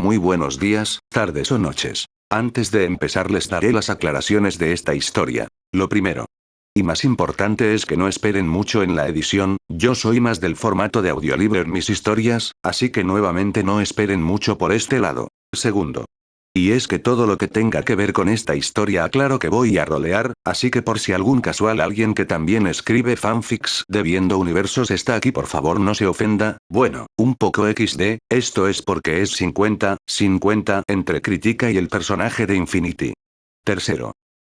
Muy buenos días, tardes o noches. Antes de empezar les daré las aclaraciones de esta historia. Lo primero y más importante es que no esperen mucho en la edición, yo soy más del formato de audiolibro en mis historias, así que nuevamente no esperen mucho por este lado. Segundo, y es que todo lo que tenga que ver con esta historia aclaro que voy a rolear, así que por si algún casual alguien que también escribe fanfics de Viendo Universos está aquí, por favor no se ofenda. Bueno, un poco XD, esto es porque es 50-50 entre Critica y el personaje de Infinity. Tercero,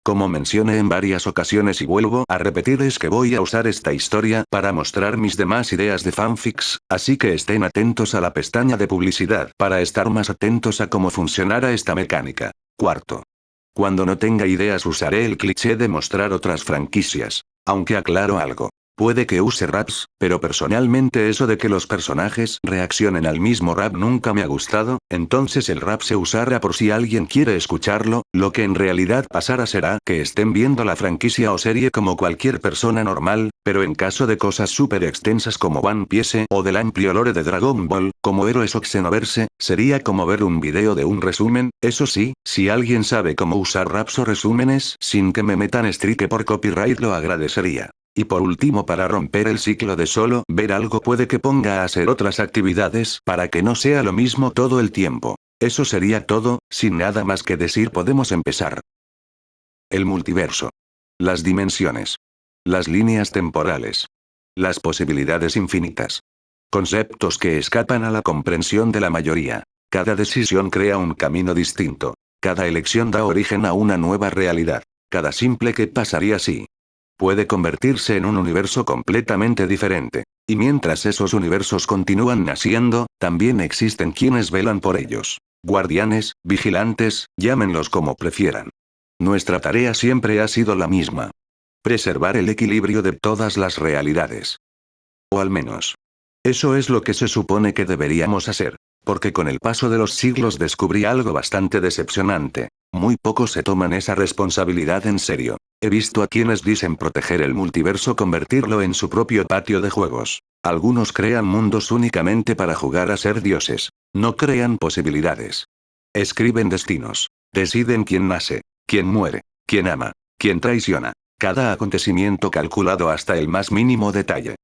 como mencioné en varias ocasiones y vuelvo a repetir, es que voy a usar esta historia para mostrar mis demás ideas de fanfics, así que estén atentos a la pestaña de publicidad para estar más atentos a cómo funcionará esta mecánica. Cuarto, cuando no tenga ideas usaré el cliché de mostrar otras franquicias. Aunque aclaro algo. Puede que use raps, pero personalmente eso de que los personajes reaccionen al mismo rap nunca me ha gustado, entonces el rap se usará por si alguien quiere escucharlo, lo que en realidad pasará será que estén viendo la franquicia o serie como cualquier persona normal, pero en caso de cosas súper extensas como One Piece o del amplio lore de Dragon Ball, como Héroes o Xenoverse, sería como ver un video de un resumen. Eso sí, si alguien sabe cómo usar raps o resúmenes sin que me metan strike por copyright lo agradecería. Y por último, para romper el ciclo de solo ver algo, puede que ponga a hacer otras actividades para que no sea lo mismo todo el tiempo. Eso sería todo, sin nada más que decir podemos empezar. El multiverso. Las dimensiones. Las líneas temporales. Las posibilidades infinitas. Conceptos que escapan a la comprensión de la mayoría. Cada decisión crea un camino distinto. Cada elección da origen a una nueva realidad. Cada simple que pasaría si puede convertirse en un universo completamente diferente. Y mientras esos universos continúan naciendo, también existen quienes velan por ellos. Guardianes, vigilantes, llámenlos como prefieran. Nuestra tarea siempre ha sido la misma. Preservar el equilibrio de todas las realidades. O al menos, eso es lo que se supone que deberíamos hacer. Porque con el paso de los siglos descubrí algo bastante decepcionante. Muy pocos se toman esa responsabilidad en serio. He visto a quienes dicen proteger el multiverso, convertirlo en su propio patio de juegos. Algunos crean mundos únicamente para jugar a ser dioses. No crean posibilidades. Escriben destinos. Deciden quién nace, quién muere, quién ama, quién traiciona. Cada acontecimiento calculado hasta el más mínimo detalle.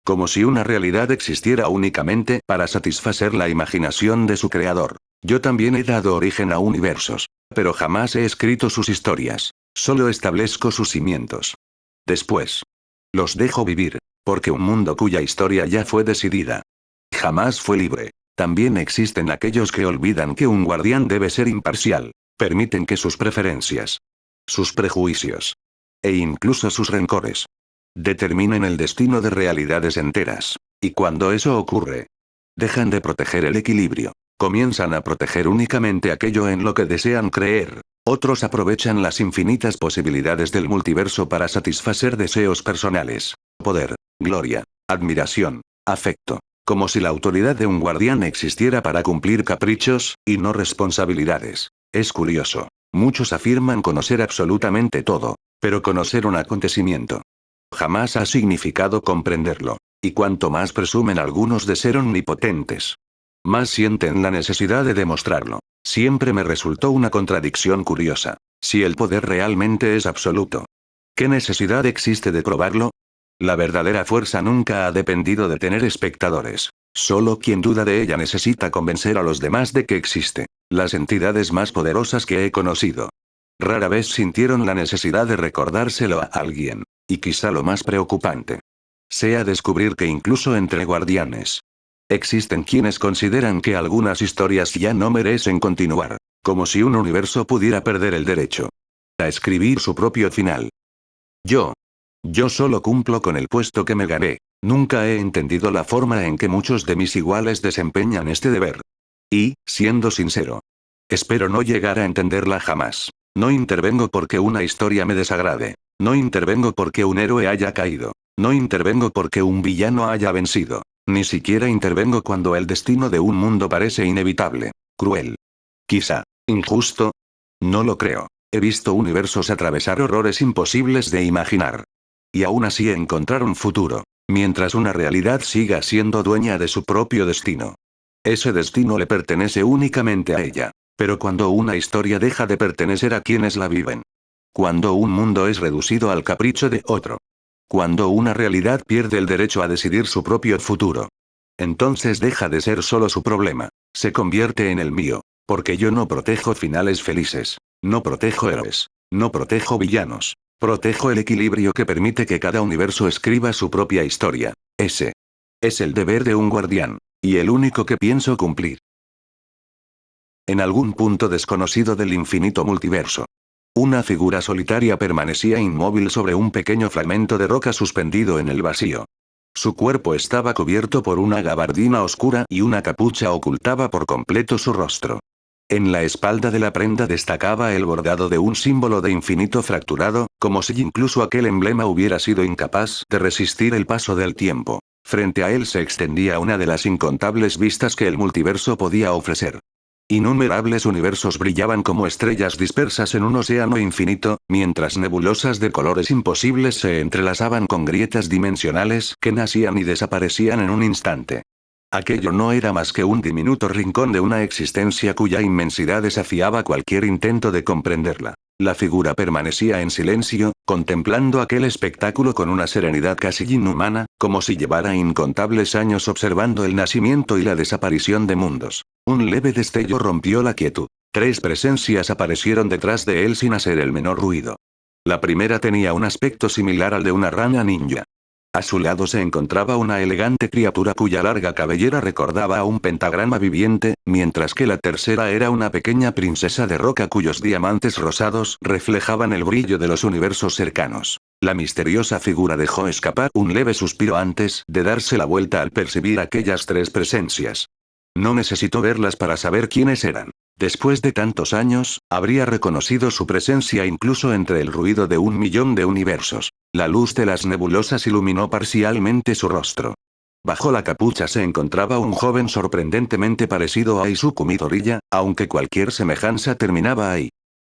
Como si una realidad existiera únicamente para satisfacer la imaginación de su creador. Yo también he dado origen a universos, pero jamás he escrito sus historias. Solo establezco sus cimientos. Después, los dejo vivir, porque un mundo cuya historia ya fue decidida jamás fue libre. También existen aquellos que olvidan que un guardián debe ser imparcial. Permiten que sus preferencias, sus prejuicios e incluso sus rencores determinen el destino de realidades enteras. Y cuando eso ocurre, dejan de proteger el equilibrio. Comienzan a proteger únicamente aquello en lo que desean creer. Otros aprovechan las infinitas posibilidades del multiverso para satisfacer deseos personales. Poder, gloria, admiración, afecto. Como si la autoridad de un guardián existiera para cumplir caprichos, y no responsabilidades. Es curioso. Muchos afirman conocer absolutamente todo. Pero conocer un acontecimiento jamás ha significado comprenderlo. Y cuanto más presumen algunos de ser omnipotentes, más sienten la necesidad de demostrarlo. Siempre me resultó una contradicción curiosa. Si el poder realmente es absoluto, ¿qué necesidad existe de probarlo? La verdadera fuerza nunca ha dependido de tener espectadores. Solo quien duda de ella necesita convencer a los demás de que existe. Las entidades más poderosas que he conocido rara vez sintieron la necesidad de recordárselo a alguien. Y quizá lo más preocupante sea descubrir que incluso entre guardianes existen quienes consideran que algunas historias ya no merecen continuar. Como si un universo pudiera perder el derecho a escribir su propio final. Yo solo cumplo con el puesto que me gané. Nunca he entendido la forma en que muchos de mis iguales desempeñan este deber. Y, siendo sincero, espero no llegar a entenderla jamás. No intervengo porque una historia me desagrade. No intervengo porque un héroe haya caído. No intervengo porque un villano haya vencido. Ni siquiera intervengo cuando el destino de un mundo parece inevitable, cruel, quizá injusto. No lo creo. He visto universos atravesar horrores imposibles de imaginar. Y aún así encontrar un futuro, mientras una realidad siga siendo dueña de su propio destino. Ese destino le pertenece únicamente a ella. Pero cuando una historia deja de pertenecer a quienes la viven. Cuando un mundo es reducido al capricho de otro. Cuando una realidad pierde el derecho a decidir su propio futuro. Entonces deja de ser solo su problema. Se convierte en el mío. Porque yo no protejo finales felices. No protejo héroes. No protejo villanos. Protejo el equilibrio que permite que cada universo escriba su propia historia. Ese es el deber de un guardián. Y el único que pienso cumplir. En algún punto desconocido del infinito multiverso. Una figura solitaria permanecía inmóvil sobre un pequeño fragmento de roca suspendido en el vacío. Su cuerpo estaba cubierto por una gabardina oscura y una capucha ocultaba por completo su rostro. En la espalda de la prenda destacaba el bordado de un símbolo de infinito fracturado, como si incluso aquel emblema hubiera sido incapaz de resistir el paso del tiempo. Frente a él se extendía una de las incontables vistas que el multiverso podía ofrecer. Innumerables universos brillaban como estrellas dispersas en un océano infinito, mientras nebulosas de colores imposibles se entrelazaban con grietas dimensionales que nacían y desaparecían en un instante. Aquello no era más que un diminuto rincón de una existencia cuya inmensidad desafiaba cualquier intento de comprenderla. La figura permanecía en silencio, contemplando aquel espectáculo con una serenidad casi inhumana, como si llevara incontables años observando el nacimiento y la desaparición de mundos. Un leve destello rompió la quietud. 3 presencias aparecieron detrás de él sin hacer el menor ruido. La primera tenía un aspecto similar al de una rana ninja. A su lado se encontraba una elegante criatura cuya larga cabellera recordaba a un pentagrama viviente, mientras que la tercera era una pequeña princesa de roca cuyos diamantes rosados reflejaban el brillo de los universos cercanos. La misteriosa figura dejó escapar un leve suspiro antes de darse la vuelta al percibir aquellas 3 presencias. No necesitó verlas para saber quiénes eran. Después de tantos años, habría reconocido su presencia incluso entre el ruido de 1.000.000 de universos. La luz de las nebulosas iluminó parcialmente su rostro. Bajo la capucha se encontraba un joven sorprendentemente parecido a Izuku Midoriya, aunque cualquier semejanza terminaba ahí.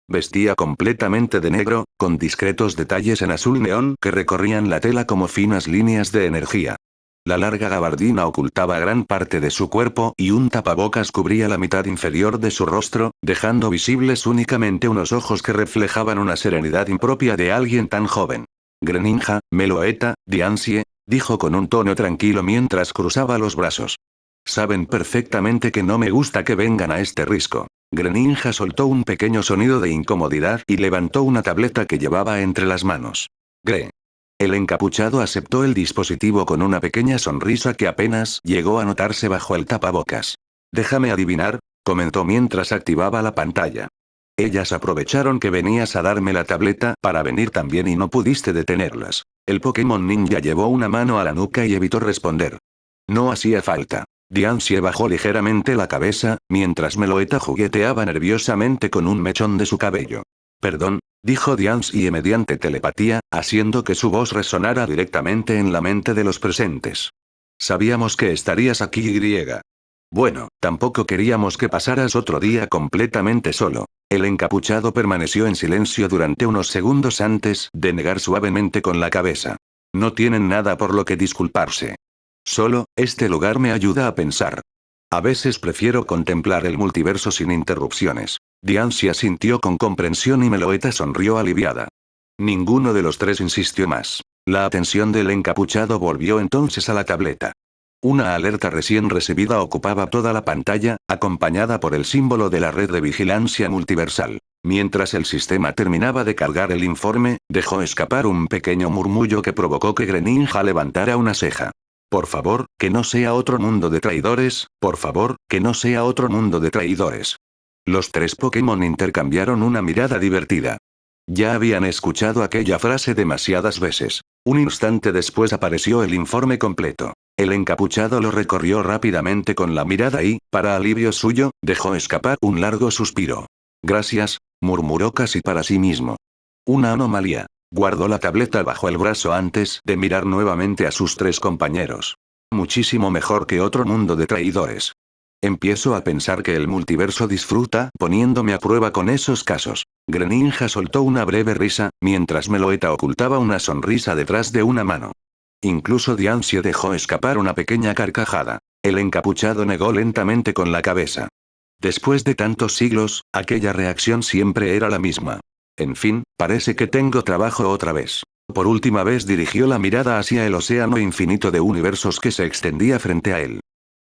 Vestía completamente de negro, con discretos detalles en azul neón que recorrían la tela como finas líneas de energía. La larga gabardina ocultaba gran parte de su cuerpo y un tapabocas cubría la mitad inferior de su rostro, dejando visibles únicamente unos ojos que reflejaban una serenidad impropia de alguien tan joven. Greninja, Meloetta, Diancie, dijo con un tono tranquilo mientras cruzaba los brazos. Saben perfectamente que no me gusta que vengan a este risco. Greninja soltó un pequeño sonido de incomodidad y levantó una tableta que llevaba entre las manos. Gre. El encapuchado aceptó el dispositivo con una pequeña sonrisa que apenas llegó a notarse bajo el tapabocas. Déjame adivinar, comentó mientras activaba la pantalla. Ellas aprovecharon que venías a darme la tableta para venir también y no pudiste detenerlas. El Pokémon Ninja llevó una mano a la nuca y evitó responder. No hacía falta. Diancie bajó ligeramente la cabeza, mientras Meloetta jugueteaba nerviosamente con un mechón de su cabello. Perdón, dijo Diancie mediante telepatía, haciendo que su voz resonara directamente en la mente de los presentes. Sabíamos que estarías aquí y. Bueno, tampoco queríamos que pasaras otro día completamente solo. El encapuchado permaneció en silencio durante unos segundos antes de negar suavemente con la cabeza. No tienen nada por lo que disculparse. Solo, este lugar me ayuda a pensar. A veces prefiero contemplar el multiverso sin interrupciones. Diancie asintió con comprensión y Meloetta sonrió aliviada. Ninguno de los 3 insistió más. La atención del encapuchado volvió entonces a la tableta. Una alerta recién recibida ocupaba toda la pantalla, acompañada por el símbolo de la red de vigilancia multiversal. Mientras el sistema terminaba de cargar el informe, dejó escapar un pequeño murmullo que provocó que Greninja levantara una ceja. Por favor, que no sea otro mundo de traidores, por favor, que no sea otro mundo de traidores. Los 3 Pokémon intercambiaron una mirada divertida. Ya habían escuchado aquella frase demasiadas veces. Un instante después apareció el informe completo. El encapuchado lo recorrió rápidamente con la mirada y, para alivio suyo, dejó escapar un largo suspiro. Gracias, murmuró casi para sí mismo. Una anomalía. Guardó la tableta bajo el brazo antes de mirar nuevamente a sus 3 compañeros. Muchísimo mejor que otro mundo de traidores. Empiezo a pensar que el multiverso disfruta poniéndome a prueba con esos casos. Greninja soltó una breve risa, mientras Meloetta ocultaba una sonrisa detrás de una mano. Incluso Diancie dejó escapar una pequeña carcajada. El encapuchado negó lentamente con la cabeza. Después de tantos siglos, aquella reacción siempre era la misma. En fin, parece que tengo trabajo otra vez. Por última vez dirigió la mirada hacia el océano infinito de universos que se extendía frente a él.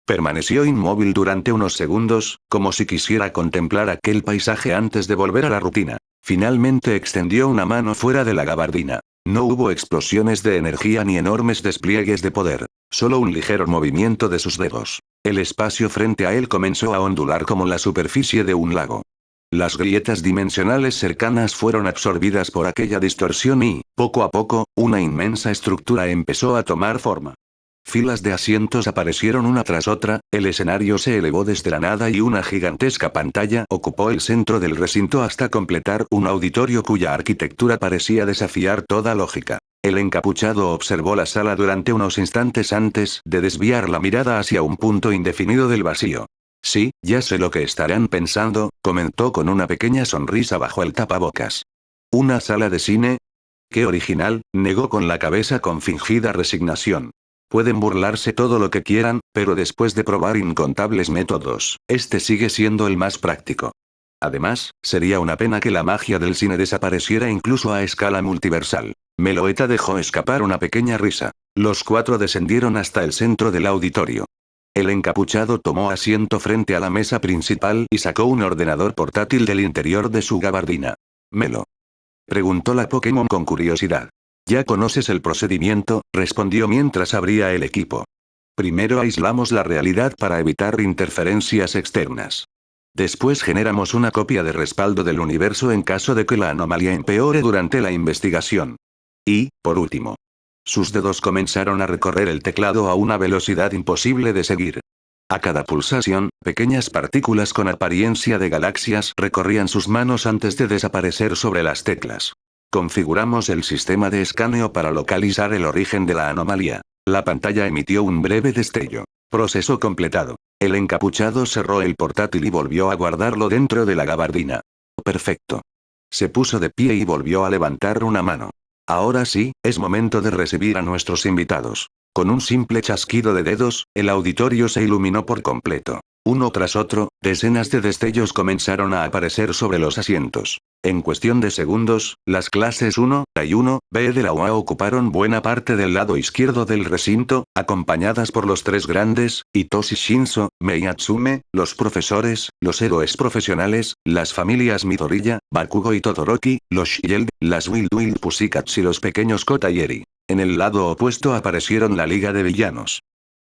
Permaneció inmóvil durante unos segundos, como si quisiera contemplar aquel paisaje antes de volver a la rutina. Finalmente extendió una mano fuera de la gabardina. No hubo explosiones de energía ni enormes despliegues de poder, solo un ligero movimiento de sus dedos. El espacio frente a él comenzó a ondular como la superficie de un lago. Las grietas dimensionales cercanas fueron absorbidas por aquella distorsión y, poco a poco, una inmensa estructura empezó a tomar forma. Filas de asientos aparecieron una tras otra, el escenario se elevó desde la nada y una gigantesca pantalla ocupó el centro del recinto hasta completar un auditorio cuya arquitectura parecía desafiar toda lógica. El encapuchado observó la sala durante unos instantes antes de desviar la mirada hacia un punto indefinido del vacío. Sí, ya sé lo que estarán pensando, comentó con una pequeña sonrisa bajo el tapabocas. ¿Una sala de cine? ¡Qué original!, negó con la cabeza con fingida resignación. Pueden burlarse todo lo que quieran, pero después de probar incontables métodos, este sigue siendo el más práctico. Además, sería una pena que la magia del cine desapareciera incluso a escala multiversal. Meloetta dejó escapar una pequeña risa. Los cuatro descendieron hasta el centro del auditorio. El encapuchado tomó asiento frente a la mesa principal y sacó un ordenador portátil del interior de su gabardina. «¿Melo?», preguntó la Pokémon con curiosidad. «Ya conoces el procedimiento», respondió mientras abría el equipo. «Primero aislamos la realidad para evitar interferencias externas. Después generamos una copia de respaldo del universo en caso de que la anomalía empeore durante la investigación. Y, por último». Sus dedos comenzaron a recorrer el teclado a una velocidad imposible de seguir. A cada pulsación, pequeñas partículas con apariencia de galaxias recorrían sus manos antes de desaparecer sobre las teclas. Configuramos el sistema de escaneo para localizar el origen de la anomalía. La pantalla emitió un breve destello. Proceso completado. El encapuchado cerró el portátil y volvió a guardarlo dentro de la gabardina. Perfecto. Se puso de pie y volvió a levantar una mano. Ahora sí, es momento de recibir a nuestros invitados. Con un simple chasquido de dedos, el auditorio se iluminó por completo. Uno tras otro, decenas de destellos comenzaron a aparecer sobre los asientos. En cuestión de segundos, las clases 1 y 1B de la UA ocuparon buena parte del lado izquierdo del recinto, acompañadas por los tres grandes, Hitoshi Shinzo, Mei Natsume, los profesores, los héroes profesionales, las familias Midoriya, Bakugo y Todoroki, los Shield, las Wild Wild Pussycats y los pequeños Kota y Eri. En el lado opuesto aparecieron la Liga de Villanos.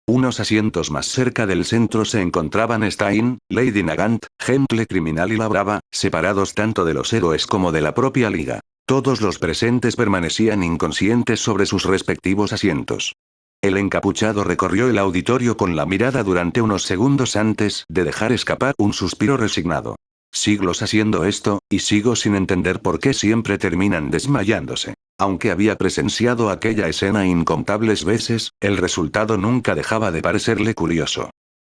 Unos asientos más cerca del centro se encontraban Stein, Lady Nagant, Gentle Criminal y la Brava, separados tanto de los héroes como de la propia liga. Todos los presentes permanecían inconscientes sobre sus respectivos asientos. El encapuchado recorrió el auditorio con la mirada durante unos segundos antes de dejar escapar un suspiro resignado. Siglos haciendo esto, y sigo sin entender por qué siempre terminan desmayándose. Aunque había presenciado aquella escena incontables veces, el resultado nunca dejaba de parecerle curioso.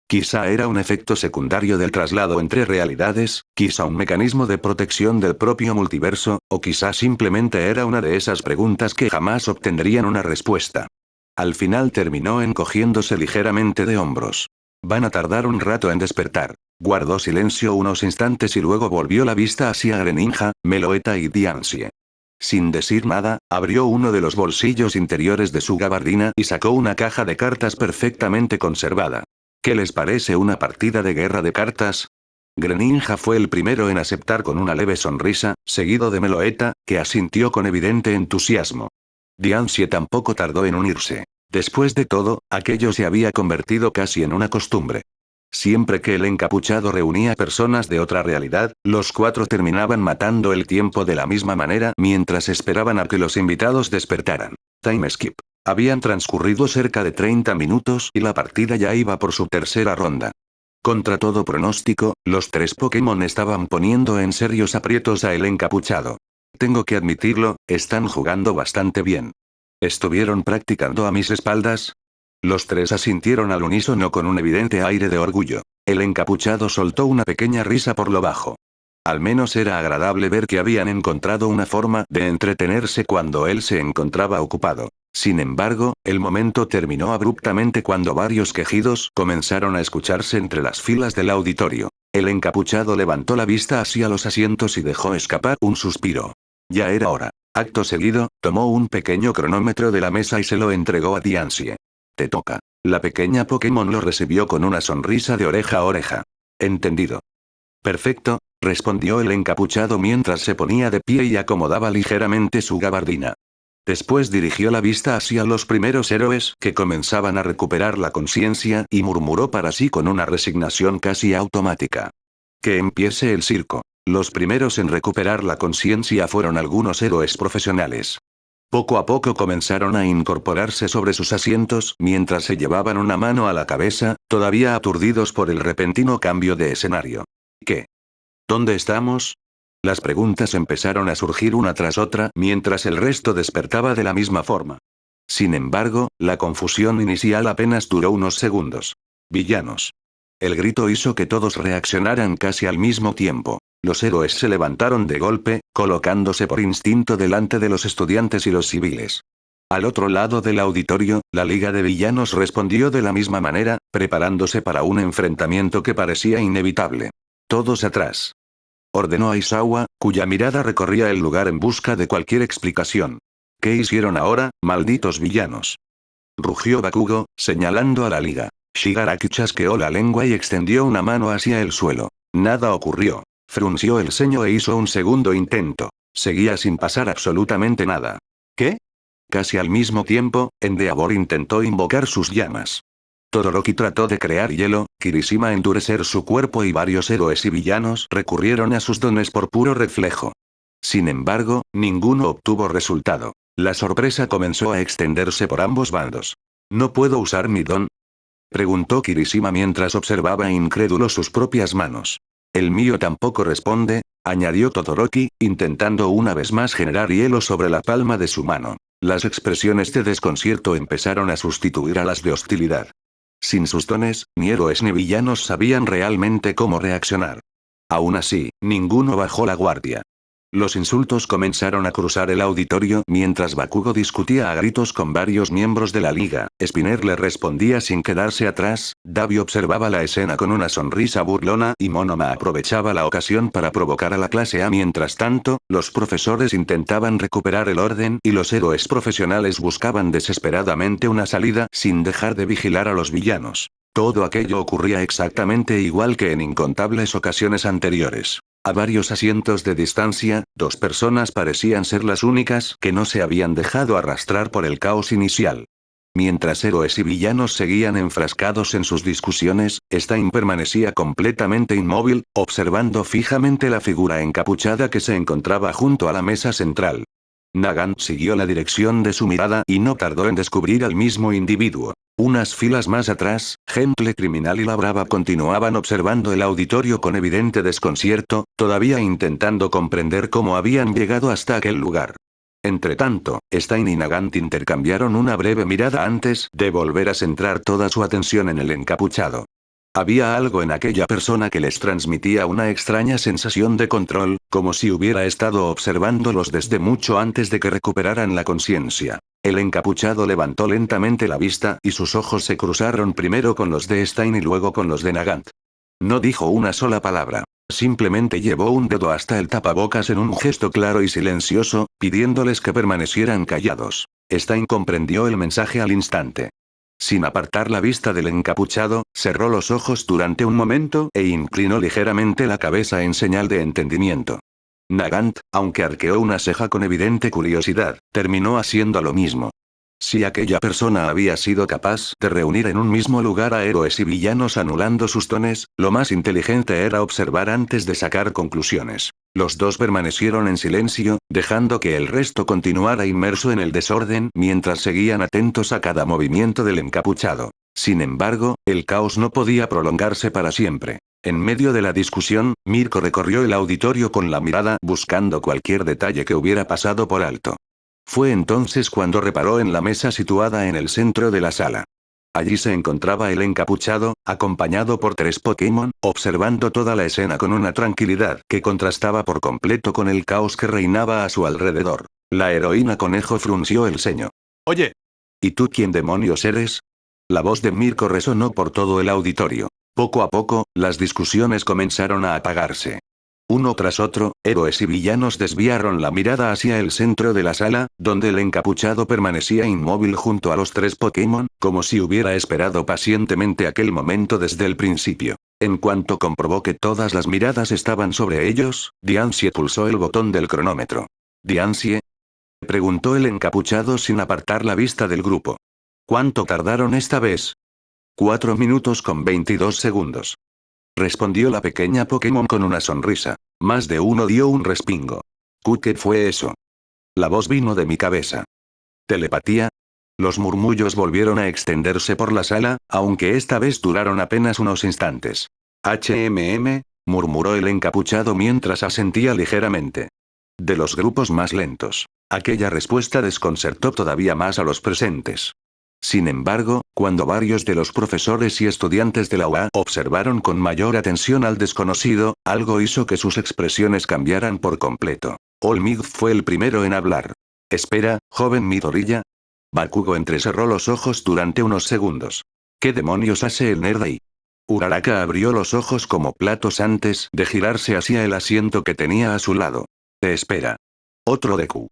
Quizá era un efecto secundario del traslado entre realidades, quizá un mecanismo de protección del propio multiverso, o quizá simplemente era una de esas preguntas que jamás obtendrían una respuesta. Al final terminó encogiéndose ligeramente de hombros. Van a tardar un rato en despertar. Guardó silencio unos instantes y luego volvió la vista hacia Greninja, Meloetta y Diancie. Sin decir nada, abrió uno de los bolsillos interiores de su gabardina y sacó una caja de cartas perfectamente conservada. ¿Qué les parece una partida de guerra de cartas? Greninja fue el primero en aceptar con una leve sonrisa, seguido de Meloetta, que asintió con evidente entusiasmo. Diancie tampoco tardó en unirse. Después de todo, aquello se había convertido casi en una costumbre. Siempre que el encapuchado reunía personas de otra realidad, los cuatro terminaban matando el tiempo de la misma manera mientras esperaban a que los invitados despertaran. Time skip. Habían transcurrido cerca de 30 minutos y la partida ya iba por su tercera ronda. Contra todo pronóstico, los tres Pokémon estaban poniendo en serios aprietos a el encapuchado. Tengo que admitirlo, están jugando bastante bien. ¿Estuvieron practicando a mis espaldas? Los tres asintieron al unísono con un evidente aire de orgullo. El encapuchado soltó una pequeña risa por lo bajo. Al menos era agradable ver que habían encontrado una forma de entretenerse cuando él se encontraba ocupado. Sin embargo, el momento terminó abruptamente cuando varios quejidos comenzaron a escucharse entre las filas del auditorio. El encapuchado levantó la vista hacia los asientos y dejó escapar un suspiro. Ya era hora. Acto seguido, tomó un pequeño cronómetro de la mesa y se lo entregó a Diancie. Te toca. La pequeña Pokémon lo recibió con una sonrisa de oreja a oreja. Entendido. Perfecto, respondió el encapuchado mientras se ponía de pie y acomodaba ligeramente su gabardina. Después dirigió la vista hacia los primeros héroes que comenzaban a recuperar la conciencia y murmuró para sí con una resignación casi automática. Que empiece el circo. Los primeros en recuperar la conciencia fueron algunos héroes profesionales. Poco a poco comenzaron a incorporarse sobre sus asientos mientras se llevaban una mano a la cabeza, todavía aturdidos por el repentino cambio de escenario. ¿Qué? ¿Dónde estamos? Las preguntas empezaron a surgir una tras otra mientras el resto despertaba de la misma forma. Sin embargo, la confusión inicial apenas duró unos segundos. Villanos. El grito hizo que todos reaccionaran casi al mismo tiempo. Los héroes se levantaron de golpe, colocándose por instinto delante de los estudiantes y los civiles. Al otro lado del auditorio, la Liga de Villanos respondió de la misma manera, preparándose para un enfrentamiento que parecía inevitable. Todos atrás. Ordenó Aizawa, cuya mirada recorría el lugar en busca de cualquier explicación. ¿Qué hicieron ahora, malditos villanos? Rugió Bakugo, señalando a la liga. Shigaraki chasqueó la lengua y extendió una mano hacia el suelo. Nada ocurrió. Frunció el ceño e hizo un segundo intento. Seguía sin pasar absolutamente nada. ¿Qué? Casi al mismo tiempo, Endeavor intentó invocar sus llamas. Todoroki trató de crear hielo, Kirishima endurecer su cuerpo y varios héroes y villanos recurrieron a sus dones por puro reflejo. Sin embargo, ninguno obtuvo resultado. La sorpresa comenzó a extenderse por ambos bandos. ¿No puedo usar mi don? Preguntó Kirishima mientras observaba incrédulo sus propias manos. El mío tampoco responde, añadió Todoroki, intentando una vez más generar hielo sobre la palma de su mano. Las expresiones de desconcierto empezaron a sustituir a las de hostilidad. Sin sus dones, ni héroes ni villanos sabían realmente cómo reaccionar. Aún así, ninguno bajó la guardia. Los insultos comenzaron a cruzar el auditorio mientras Bakugo discutía a gritos con varios miembros de la liga. Spinner le respondía sin quedarse atrás, Davi observaba la escena con una sonrisa burlona y Monoma aprovechaba la ocasión para provocar a la clase A. Mientras tanto, los profesores intentaban recuperar el orden y los héroes profesionales buscaban desesperadamente una salida sin dejar de vigilar a los villanos. Todo aquello ocurría exactamente igual que en incontables ocasiones anteriores. A varios asientos de distancia, dos personas parecían ser las únicas que no se habían dejado arrastrar por el caos inicial. Mientras héroes y villanos seguían enfrascados en sus discusiones, Stein permanecía completamente inmóvil, observando fijamente la figura encapuchada que se encontraba junto a la mesa central. Nagant siguió la dirección de su mirada y no tardó en descubrir al mismo individuo. Unas filas más atrás, Gentle Criminal y la Brava continuaban observando el auditorio con evidente desconcierto, todavía intentando comprender cómo habían llegado hasta aquel lugar. Entretanto, Stein y Nagant intercambiaron una breve mirada antes de volver a centrar toda su atención en el encapuchado. Había algo en aquella persona que les transmitía una extraña sensación de control, como si hubiera estado observándolos desde mucho antes de que recuperaran la conciencia. El encapuchado levantó lentamente la vista y sus ojos se cruzaron primero con los de Stein y luego con los de Nagant. No dijo una sola palabra. Simplemente llevó un dedo hasta el tapabocas en un gesto claro y silencioso, pidiéndoles que permanecieran callados. Stein comprendió el mensaje al instante. Sin apartar la vista del encapuchado, cerró los ojos durante un momento e inclinó ligeramente la cabeza en señal de entendimiento. Nagant, aunque arqueó una ceja con evidente curiosidad, terminó haciendo lo mismo. Si aquella persona había sido capaz de reunir en un mismo lugar a héroes y villanos anulando sus dones, lo más inteligente era observar antes de sacar conclusiones. Los dos permanecieron en silencio, dejando que el resto continuara inmerso en el desorden mientras seguían atentos a cada movimiento del encapuchado. Sin embargo, el caos no podía prolongarse para siempre. En medio de la discusión, Mirko recorrió el auditorio con la mirada buscando cualquier detalle que hubiera pasado por alto. Fue entonces cuando reparó en la mesa situada en el centro de la sala. Allí se encontraba el encapuchado, acompañado por 3 Pokémon, observando toda la escena con una tranquilidad que contrastaba por completo con el caos que reinaba a su alrededor. La heroína conejo frunció el ceño. Oye, ¿Y tú quién demonios eres? La voz de Mirko resonó por todo el auditorio. Poco a poco, las discusiones comenzaron a apagarse. Uno tras otro, héroes y villanos desviaron la mirada hacia el centro de la sala, donde el encapuchado permanecía inmóvil junto a los tres Pokémon, como si hubiera esperado pacientemente aquel momento desde el principio. En cuanto comprobó que todas las miradas estaban sobre ellos, Diancie pulsó el botón del cronómetro. ¿Diancie? Preguntó el encapuchado sin apartar la vista del grupo. ¿Cuánto tardaron esta vez? 4 minutos con 22 segundos. Respondió la pequeña Pokémon con una sonrisa. Más de uno dio un respingo. ¿Qué fue eso? La voz vino de mi cabeza. ¿Telepatía? Los murmullos volvieron a extenderse por la sala, aunque esta vez duraron apenas unos instantes. Murmuró el encapuchado mientras asentía ligeramente. De los grupos más lentos. Aquella respuesta desconcertó todavía más a los presentes. Sin embargo, cuando varios de los profesores y estudiantes de la UA observaron con mayor atención al desconocido, algo hizo que sus expresiones cambiaran por completo. Olmig fue el primero en hablar. Espera, joven Midoriya. Bakugo entrecerró los ojos durante unos segundos. ¿Qué demonios hace el nerd ahí? Uraraka abrió los ojos como platos antes de girarse hacia el asiento que tenía a su lado. Te espera. Otro Deku.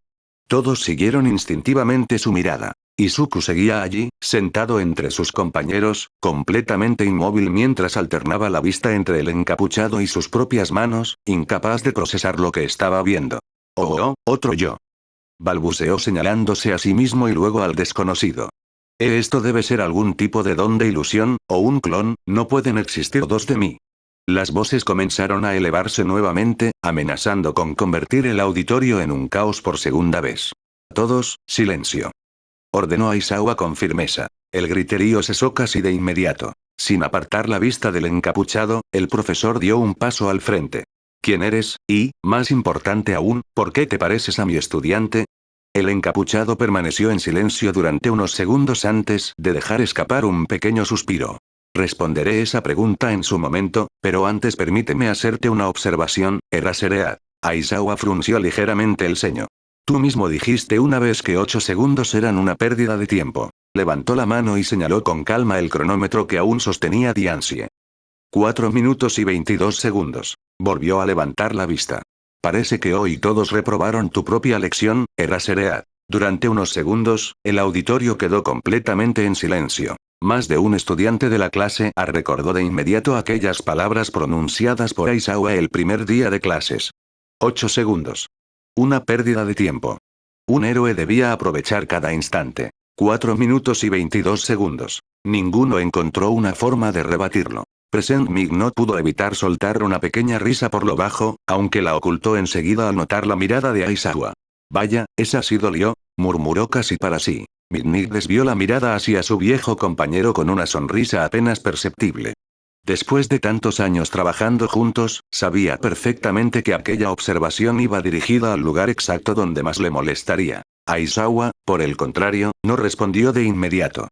Todos siguieron instintivamente su mirada. Izuku seguía allí, sentado entre sus compañeros, completamente inmóvil mientras alternaba la vista entre el encapuchado y sus propias manos, incapaz de procesar lo que estaba viendo. Oh, otro yo. Balbuceó señalándose a sí mismo y luego al desconocido. Esto debe ser algún tipo de don de ilusión, o un clon, no pueden existir dos de mí. Las voces comenzaron a elevarse nuevamente, amenazando con convertir el auditorio en un caos por segunda vez. Todos, silencio. Ordenó Aizawa con firmeza. El griterío cesó casi de inmediato. Sin apartar la vista del encapuchado, el profesor dio un paso al frente. ¿Quién eres? Y, más importante aún, ¿por qué te pareces a mi estudiante? El encapuchado permaneció en silencio durante unos segundos antes de dejar escapar un pequeño suspiro. Responderé esa pregunta en su momento, pero antes permíteme hacerte una observación, Eraserhead. Aizawa frunció ligeramente el ceño. Tú mismo dijiste una vez que 8 segundos eran una pérdida de tiempo. Levantó la mano y señaló con calma el cronómetro que aún sostenía Diancie. 4 minutos y 22 segundos. Volvió a levantar la vista. Parece que hoy todos reprobaron tu propia lección, Eraserhead. Durante unos segundos, el auditorio quedó completamente en silencio. Más de un estudiante de la clase A recordó de inmediato aquellas palabras pronunciadas por Aizawa el primer día de clases. 8 segundos. Una pérdida de tiempo. Un héroe debía aprovechar cada instante. 4 minutos y 22 segundos. Ninguno encontró una forma de rebatirlo. Present Mig no pudo evitar soltar una pequeña risa por lo bajo, aunque la ocultó enseguida al notar la mirada de Aizawa. Vaya, esa sí dolió, murmuró casi para sí. Mig desvió la mirada hacia su viejo compañero con una sonrisa apenas perceptible. Después de tantos años trabajando juntos, sabía perfectamente que aquella observación iba dirigida al lugar exacto donde más le molestaría. Aizawa, por el contrario, no respondió de inmediato.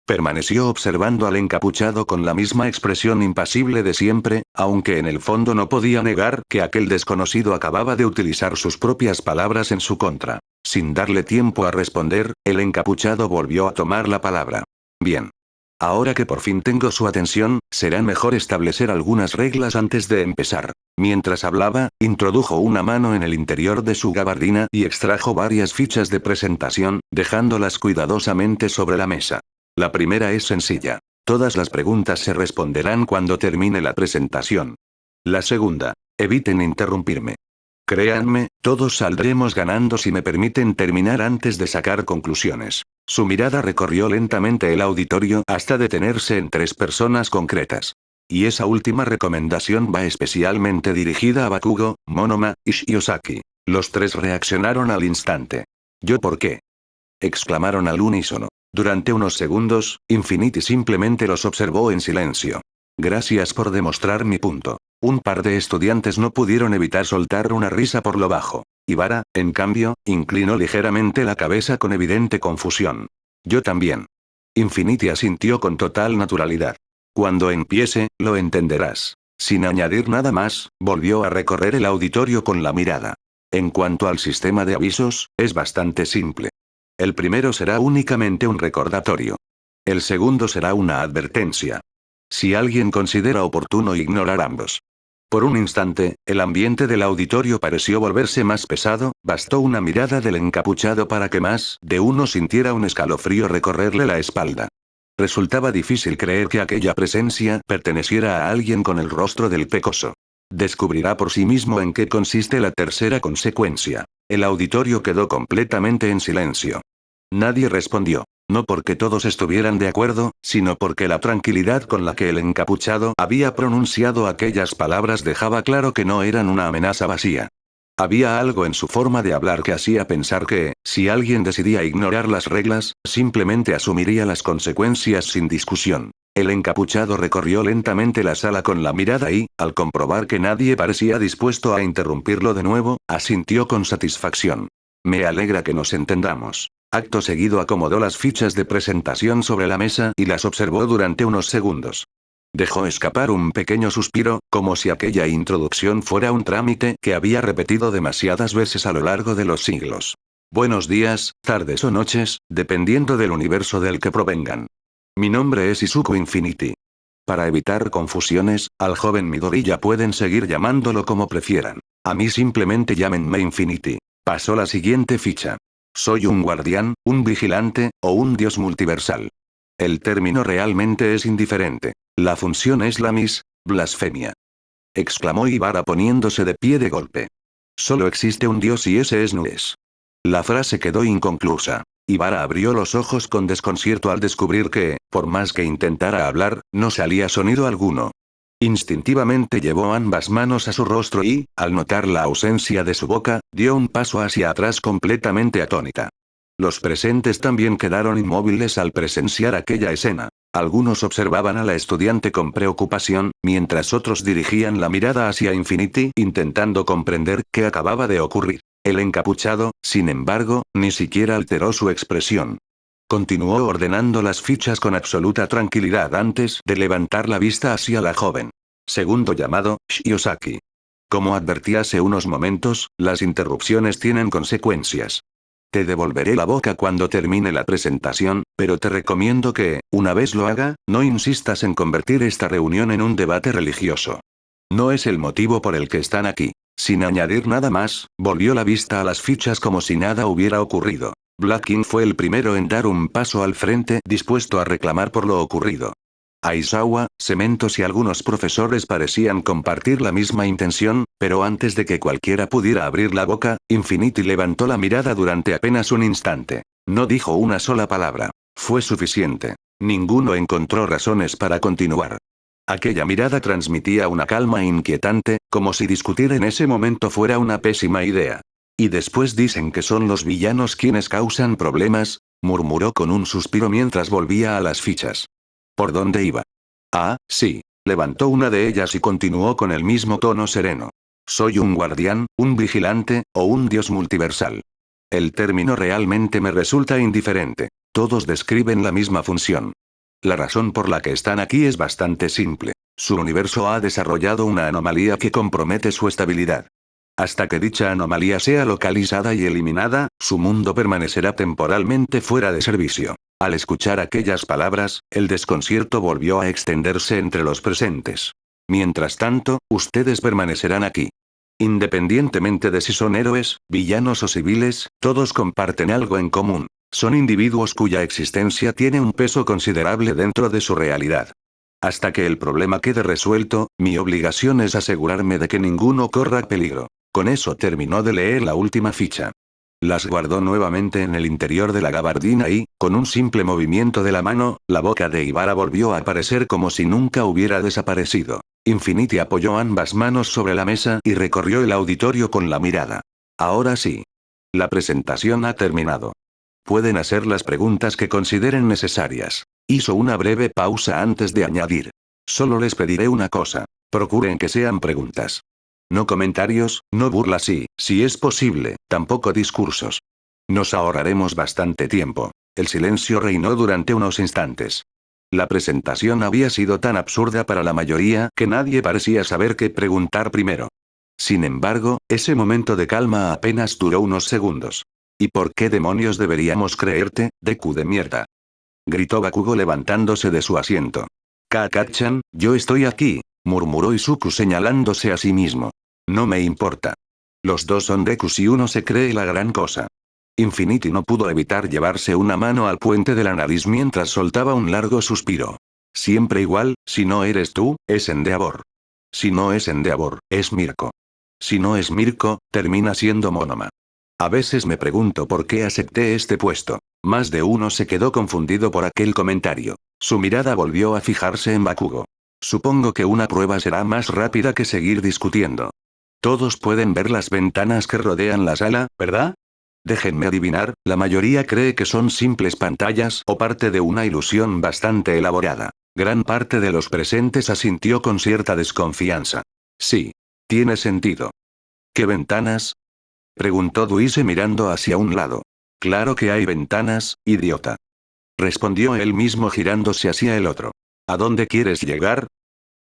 Permaneció observando al encapuchado con la misma expresión impasible de siempre, aunque en el fondo no podía negar que aquel desconocido acababa de utilizar sus propias palabras en su contra. Sin darle tiempo a responder, el encapuchado volvió a tomar la palabra. Bien. Ahora que por fin tengo su atención, será mejor establecer algunas reglas antes de empezar. Mientras hablaba, introdujo una mano en el interior de su gabardina y extrajo varias fichas de presentación, dejándolas cuidadosamente sobre la mesa. La primera es sencilla. Todas las preguntas se responderán cuando termine la presentación. La segunda. Eviten interrumpirme. Créanme, todos saldremos ganando si me permiten terminar antes de sacar conclusiones. Su mirada recorrió lentamente el auditorio hasta detenerse en 3 personas concretas. Y esa última recomendación va especialmente dirigida a Bakugo, Monoma y Shiozaki. Los 3 reaccionaron al instante. ¿Yo por qué? Exclamaron al unísono. Durante unos segundos, Infinity simplemente los observó en silencio. Gracias por demostrar mi punto. Un par de estudiantes no pudieron evitar soltar una risa por lo bajo. Ibara, en cambio, inclinó ligeramente la cabeza con evidente confusión. Yo también. Infinity asintió con total naturalidad. Cuando empiece, lo entenderás. Sin añadir nada más, volvió a recorrer el auditorio con la mirada. En cuanto al sistema de avisos, es bastante simple. El primero será únicamente un recordatorio. El segundo será una advertencia. Si alguien considera oportuno ignorar ambos. Por un instante, el ambiente del auditorio pareció volverse más pesado, bastó una mirada del encapuchado para que más de uno sintiera un escalofrío recorrerle la espalda. Resultaba difícil creer que aquella presencia perteneciera a alguien con el rostro del pecoso. Descubrirá por sí mismo en qué consiste la tercera consecuencia. El auditorio quedó completamente en silencio. Nadie respondió. No porque todos estuvieran de acuerdo, sino porque la tranquilidad con la que el encapuchado había pronunciado aquellas palabras dejaba claro que no eran una amenaza vacía. Había algo en su forma de hablar que hacía pensar que, si alguien decidía ignorar las reglas, simplemente asumiría las consecuencias sin discusión. El encapuchado recorrió lentamente la sala con la mirada y, al comprobar que nadie parecía dispuesto a interrumpirlo de nuevo, asintió con satisfacción. Me alegra que nos entendamos. Acto seguido acomodó las fichas de presentación sobre la mesa y las observó durante unos segundos. Dejó escapar un pequeño suspiro, como si aquella introducción fuera un trámite que había repetido demasiadas veces a lo largo de los siglos. Buenos días, tardes o noches, dependiendo del universo del que provengan. Mi nombre es Izuku Infinity. Para evitar confusiones, al joven Midoriya pueden seguir llamándolo como prefieran. A mí simplemente llámenme Infinity. Pasó la siguiente ficha. Soy un guardián, un vigilante, o un dios multiversal. El término realmente es indiferente. La función es la blasfemia. Exclamó Ibara poniéndose de pie de golpe. Solo existe un dios y ese es Nues. La frase quedó inconclusa. Ibara abrió los ojos con desconcierto al descubrir que, por más que intentara hablar, no salía sonido alguno. Instintivamente llevó ambas manos a su rostro y, al notar la ausencia de su boca, dio un paso hacia atrás completamente atónita. Los presentes también quedaron inmóviles al presenciar aquella escena. Algunos observaban a la estudiante con preocupación, mientras otros dirigían la mirada hacia Infinity intentando comprender qué acababa de ocurrir. El encapuchado, sin embargo, ni siquiera alteró su expresión. Continuó ordenando las fichas con absoluta tranquilidad antes de levantar la vista hacia la joven. Segundo llamado, Shiosaki. Como advertí hace unos momentos, las interrupciones tienen consecuencias. Te devolveré la boca cuando termine la presentación, pero te recomiendo que, una vez lo haga, no insistas en convertir esta reunión en un debate religioso. No es el motivo por el que están aquí. Sin añadir nada más, volvió la vista a las fichas como si nada hubiera ocurrido. Black King fue el primero en dar un paso al frente, dispuesto a reclamar por lo ocurrido. Aizawa, Cementos y algunos profesores parecían compartir la misma intención, pero antes de que cualquiera pudiera abrir la boca, Infinity levantó la mirada durante apenas un instante. No dijo una sola palabra. Fue suficiente. Ninguno encontró razones para continuar. Aquella mirada transmitía una calma inquietante, como si discutir en ese momento fuera una pésima idea. Y después dicen que son los villanos quienes causan problemas, murmuró con un suspiro mientras volvía a las fichas. ¿Por dónde iba? Ah, sí. Levantó una de ellas y continuó con el mismo tono sereno. Soy un guardián, un vigilante, o un dios multiversal. El término realmente me resulta indiferente. Todos describen la misma función. La razón por la que están aquí es bastante simple. Su universo ha desarrollado una anomalía que compromete su estabilidad. Hasta que dicha anomalía sea localizada y eliminada, su mundo permanecerá temporalmente fuera de servicio. Al escuchar aquellas palabras, el desconcierto volvió a extenderse entre los presentes. Mientras tanto, ustedes permanecerán aquí. Independientemente de si son héroes, villanos o civiles, todos comparten algo en común. Son individuos cuya existencia tiene un peso considerable dentro de su realidad. Hasta que el problema quede resuelto, mi obligación es asegurarme de que ninguno corra peligro. Con eso terminó de leer la última ficha. Las guardó nuevamente en el interior de la gabardina y, con un simple movimiento de la mano, la boca de Ibara volvió a aparecer como si nunca hubiera desaparecido. Infinity apoyó ambas manos sobre la mesa y recorrió el auditorio con la mirada. Ahora sí. La presentación ha terminado. Pueden hacer las preguntas que consideren necesarias. Hizo una breve pausa antes de añadir. Solo les pediré una cosa. Procuren que sean preguntas. No comentarios, no burlas y, si es posible, tampoco discursos. Nos ahorraremos bastante tiempo. El silencio reinó durante unos instantes. La presentación había sido tan absurda para la mayoría que nadie parecía saber qué preguntar primero. Sin embargo, ese momento de calma apenas duró unos segundos. ¿Y por qué demonios deberíamos creerte, Deku de mierda? Gritó Bakugo levantándose de su asiento. Kaka-chan, yo estoy aquí, murmuró Izuku señalándose a sí mismo. No me importa. Los dos son Dekus y uno se cree la gran cosa. Infinity no pudo evitar llevarse una mano al puente de la nariz mientras soltaba un largo suspiro. Siempre igual, si no eres tú, es Endeavor. Si no es Endeavor, es Mirko. Si no es Mirko, termina siendo Monoma. A veces me pregunto por qué acepté este puesto. Más de uno se quedó confundido por aquel comentario. Su mirada volvió a fijarse en Bakugo. Supongo que una prueba será más rápida que seguir discutiendo. Todos pueden ver las ventanas que rodean la sala, ¿verdad? Déjenme adivinar, la mayoría cree que son simples pantallas o parte de una ilusión bastante elaborada. Gran parte de los presentes asintió con cierta desconfianza. Sí. Tiene sentido. ¿Qué ventanas? Preguntó Duise mirando hacia un lado. Claro que hay ventanas, idiota. Respondió él mismo girándose hacia el otro. ¿A dónde quieres llegar?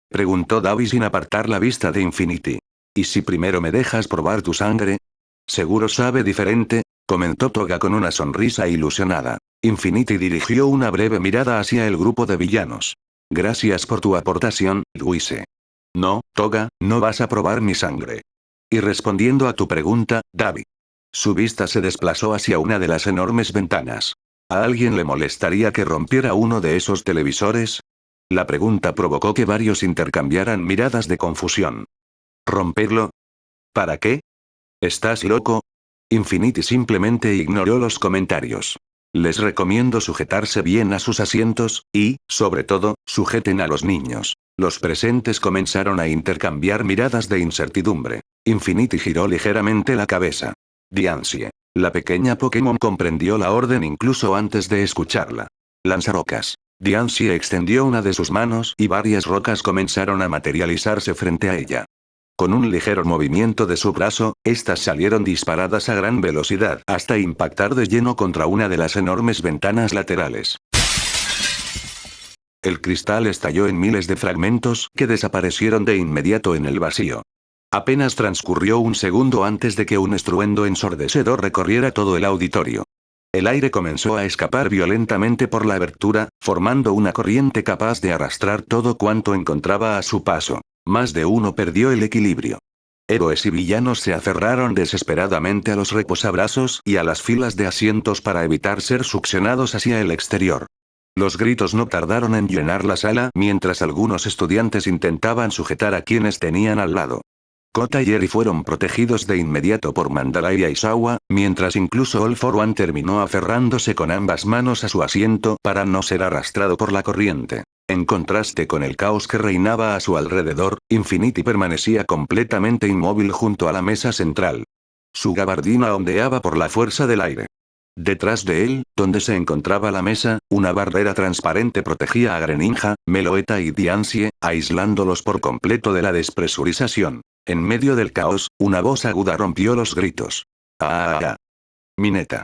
Preguntó Davi sin apartar la vista de Infinity. ¿Y si primero me dejas probar tu sangre? Seguro sabe diferente, comentó Toga con una sonrisa ilusionada. Infinity dirigió una breve mirada hacia el grupo de villanos. Gracias por tu aportación, Duise. No, Toga, no vas a probar mi sangre. Y respondiendo a tu pregunta, Davi. Su vista se desplazó hacia una de las enormes ventanas. ¿A alguien le molestaría que rompiera uno de esos televisores? La pregunta provocó que varios intercambiaran miradas de confusión. ¿Romperlo? ¿Para qué? ¿Estás loco? Infinity simplemente ignoró los comentarios. Les recomiendo sujetarse bien a sus asientos, y, sobre todo, sujeten a los niños. Los presentes comenzaron a intercambiar miradas de incertidumbre. Infinity giró ligeramente la cabeza. Diancie. La pequeña Pokémon comprendió la orden incluso antes de escucharla. Lanzarocas. Diancie extendió una de sus manos y varias rocas comenzaron a materializarse frente a ella. Con un ligero movimiento de su brazo, estas salieron disparadas a gran velocidad hasta impactar de lleno contra una de las enormes ventanas laterales. El cristal estalló en miles de fragmentos que desaparecieron de inmediato en el vacío. Apenas transcurrió un segundo antes de que un estruendo ensordecedor recorriera todo el auditorio. El aire comenzó a escapar violentamente por la abertura, formando una corriente capaz de arrastrar todo cuanto encontraba a su paso. Más de uno perdió el equilibrio. Héroes y villanos se aferraron desesperadamente a los reposabrazos y a las filas de asientos para evitar ser succionados hacia el exterior. Los gritos no tardaron en llenar la sala mientras algunos estudiantes intentaban sujetar a quienes tenían al lado. Kota y Eri fueron protegidos de inmediato por Mandalay y Aizawa, mientras incluso All For One terminó aferrándose con ambas manos a su asiento para no ser arrastrado por la corriente. En contraste con el caos que reinaba a su alrededor, Infinity permanecía completamente inmóvil junto a la mesa central. Su gabardina ondeaba por la fuerza del aire. Detrás de él, donde se encontraba la mesa, una barrera transparente protegía a Greninja, Meloetta y Diancie, aislándolos por completo de la despresurización. En medio del caos, una voz aguda rompió los gritos. ¡Ah! Mineta.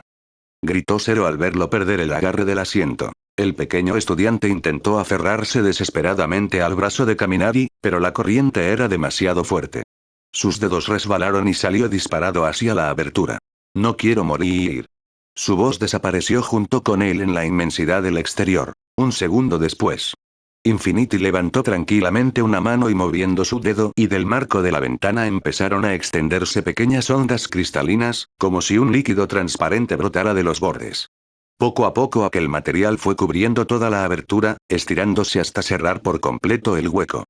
Gritó Zero al verlo perder el agarre del asiento. El pequeño estudiante intentó aferrarse desesperadamente al brazo de Kaminari, pero la corriente era demasiado fuerte. Sus dedos resbalaron y salió disparado hacia la abertura. No quiero morir. Su voz desapareció junto con él en la inmensidad del exterior. Un segundo después. Infinity levantó tranquilamente una mano y moviendo su dedo y del marco de la ventana empezaron a extenderse pequeñas ondas cristalinas, como si un líquido transparente brotara de los bordes. Poco a poco aquel material fue cubriendo toda la abertura, estirándose hasta cerrar por completo el hueco.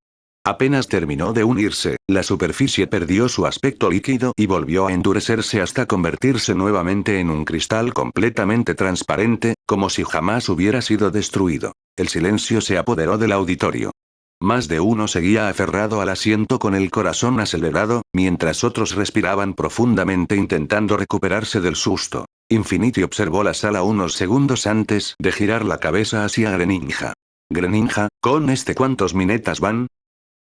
Apenas terminó de unirse, la superficie perdió su aspecto líquido y volvió a endurecerse hasta convertirse nuevamente en un cristal completamente transparente, como si jamás hubiera sido destruido. El silencio se apoderó del auditorio. Más de uno seguía aferrado al asiento con el corazón acelerado, mientras otros respiraban profundamente intentando recuperarse del susto. Infinity observó la sala unos segundos antes de girar la cabeza hacia Greninja. Greninja, ¿con cuántos minetas van?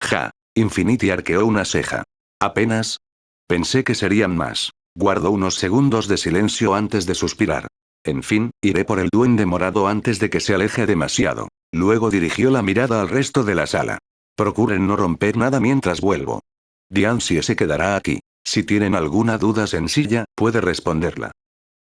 Ja. Infinity arqueó una ceja. ¿Apenas? Pensé que serían más. Guardó unos segundos de silencio antes de suspirar. En fin, iré por el duende morado antes de que se aleje demasiado. Luego dirigió la mirada al resto de la sala. Procuren no romper nada mientras vuelvo. Diancie se quedará aquí. Si tienen alguna duda sencilla, puede responderla.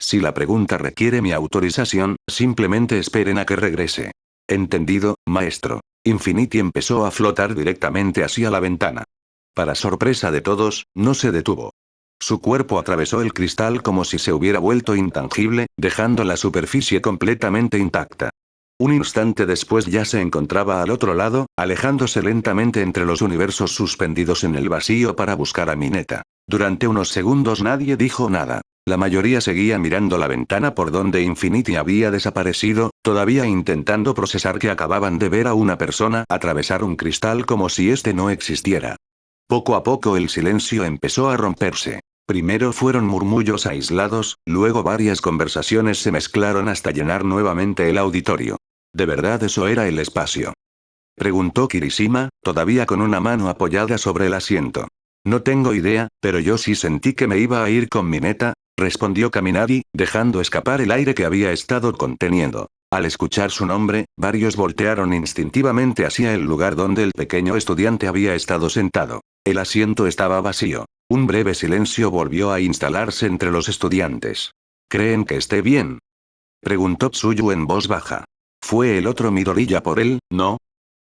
Si la pregunta requiere mi autorización, simplemente esperen a que regrese. Entendido, maestro. Infinity empezó a flotar directamente hacia la ventana. Para sorpresa de todos, no se detuvo. Su cuerpo atravesó el cristal como si se hubiera vuelto intangible, dejando la superficie completamente intacta. Un instante después ya se encontraba al otro lado, alejándose lentamente entre los universos suspendidos en el vacío para buscar a Mineta. Durante unos segundos nadie dijo nada. La mayoría seguía mirando la ventana por donde Infinity había desaparecido, todavía intentando procesar que acababan de ver a una persona atravesar un cristal como si este no existiera. Poco a poco el silencio empezó a romperse. Primero fueron murmullos aislados, luego varias conversaciones se mezclaron hasta llenar nuevamente el auditorio. ¿De verdad eso era el espacio?, preguntó Kirishima, todavía con una mano apoyada sobre el asiento. No tengo idea, pero yo sí sentí que me iba a ir con Mineta, respondió Kaminari, dejando escapar el aire que había estado conteniendo. Al escuchar su nombre, varios voltearon instintivamente hacia el lugar donde el pequeño estudiante había estado sentado. El asiento estaba vacío. Un breve silencio volvió a instalarse entre los estudiantes. ¿Creen que esté bien?, preguntó Tsuyu en voz baja. ¿Fue el otro Midoriya por él, no?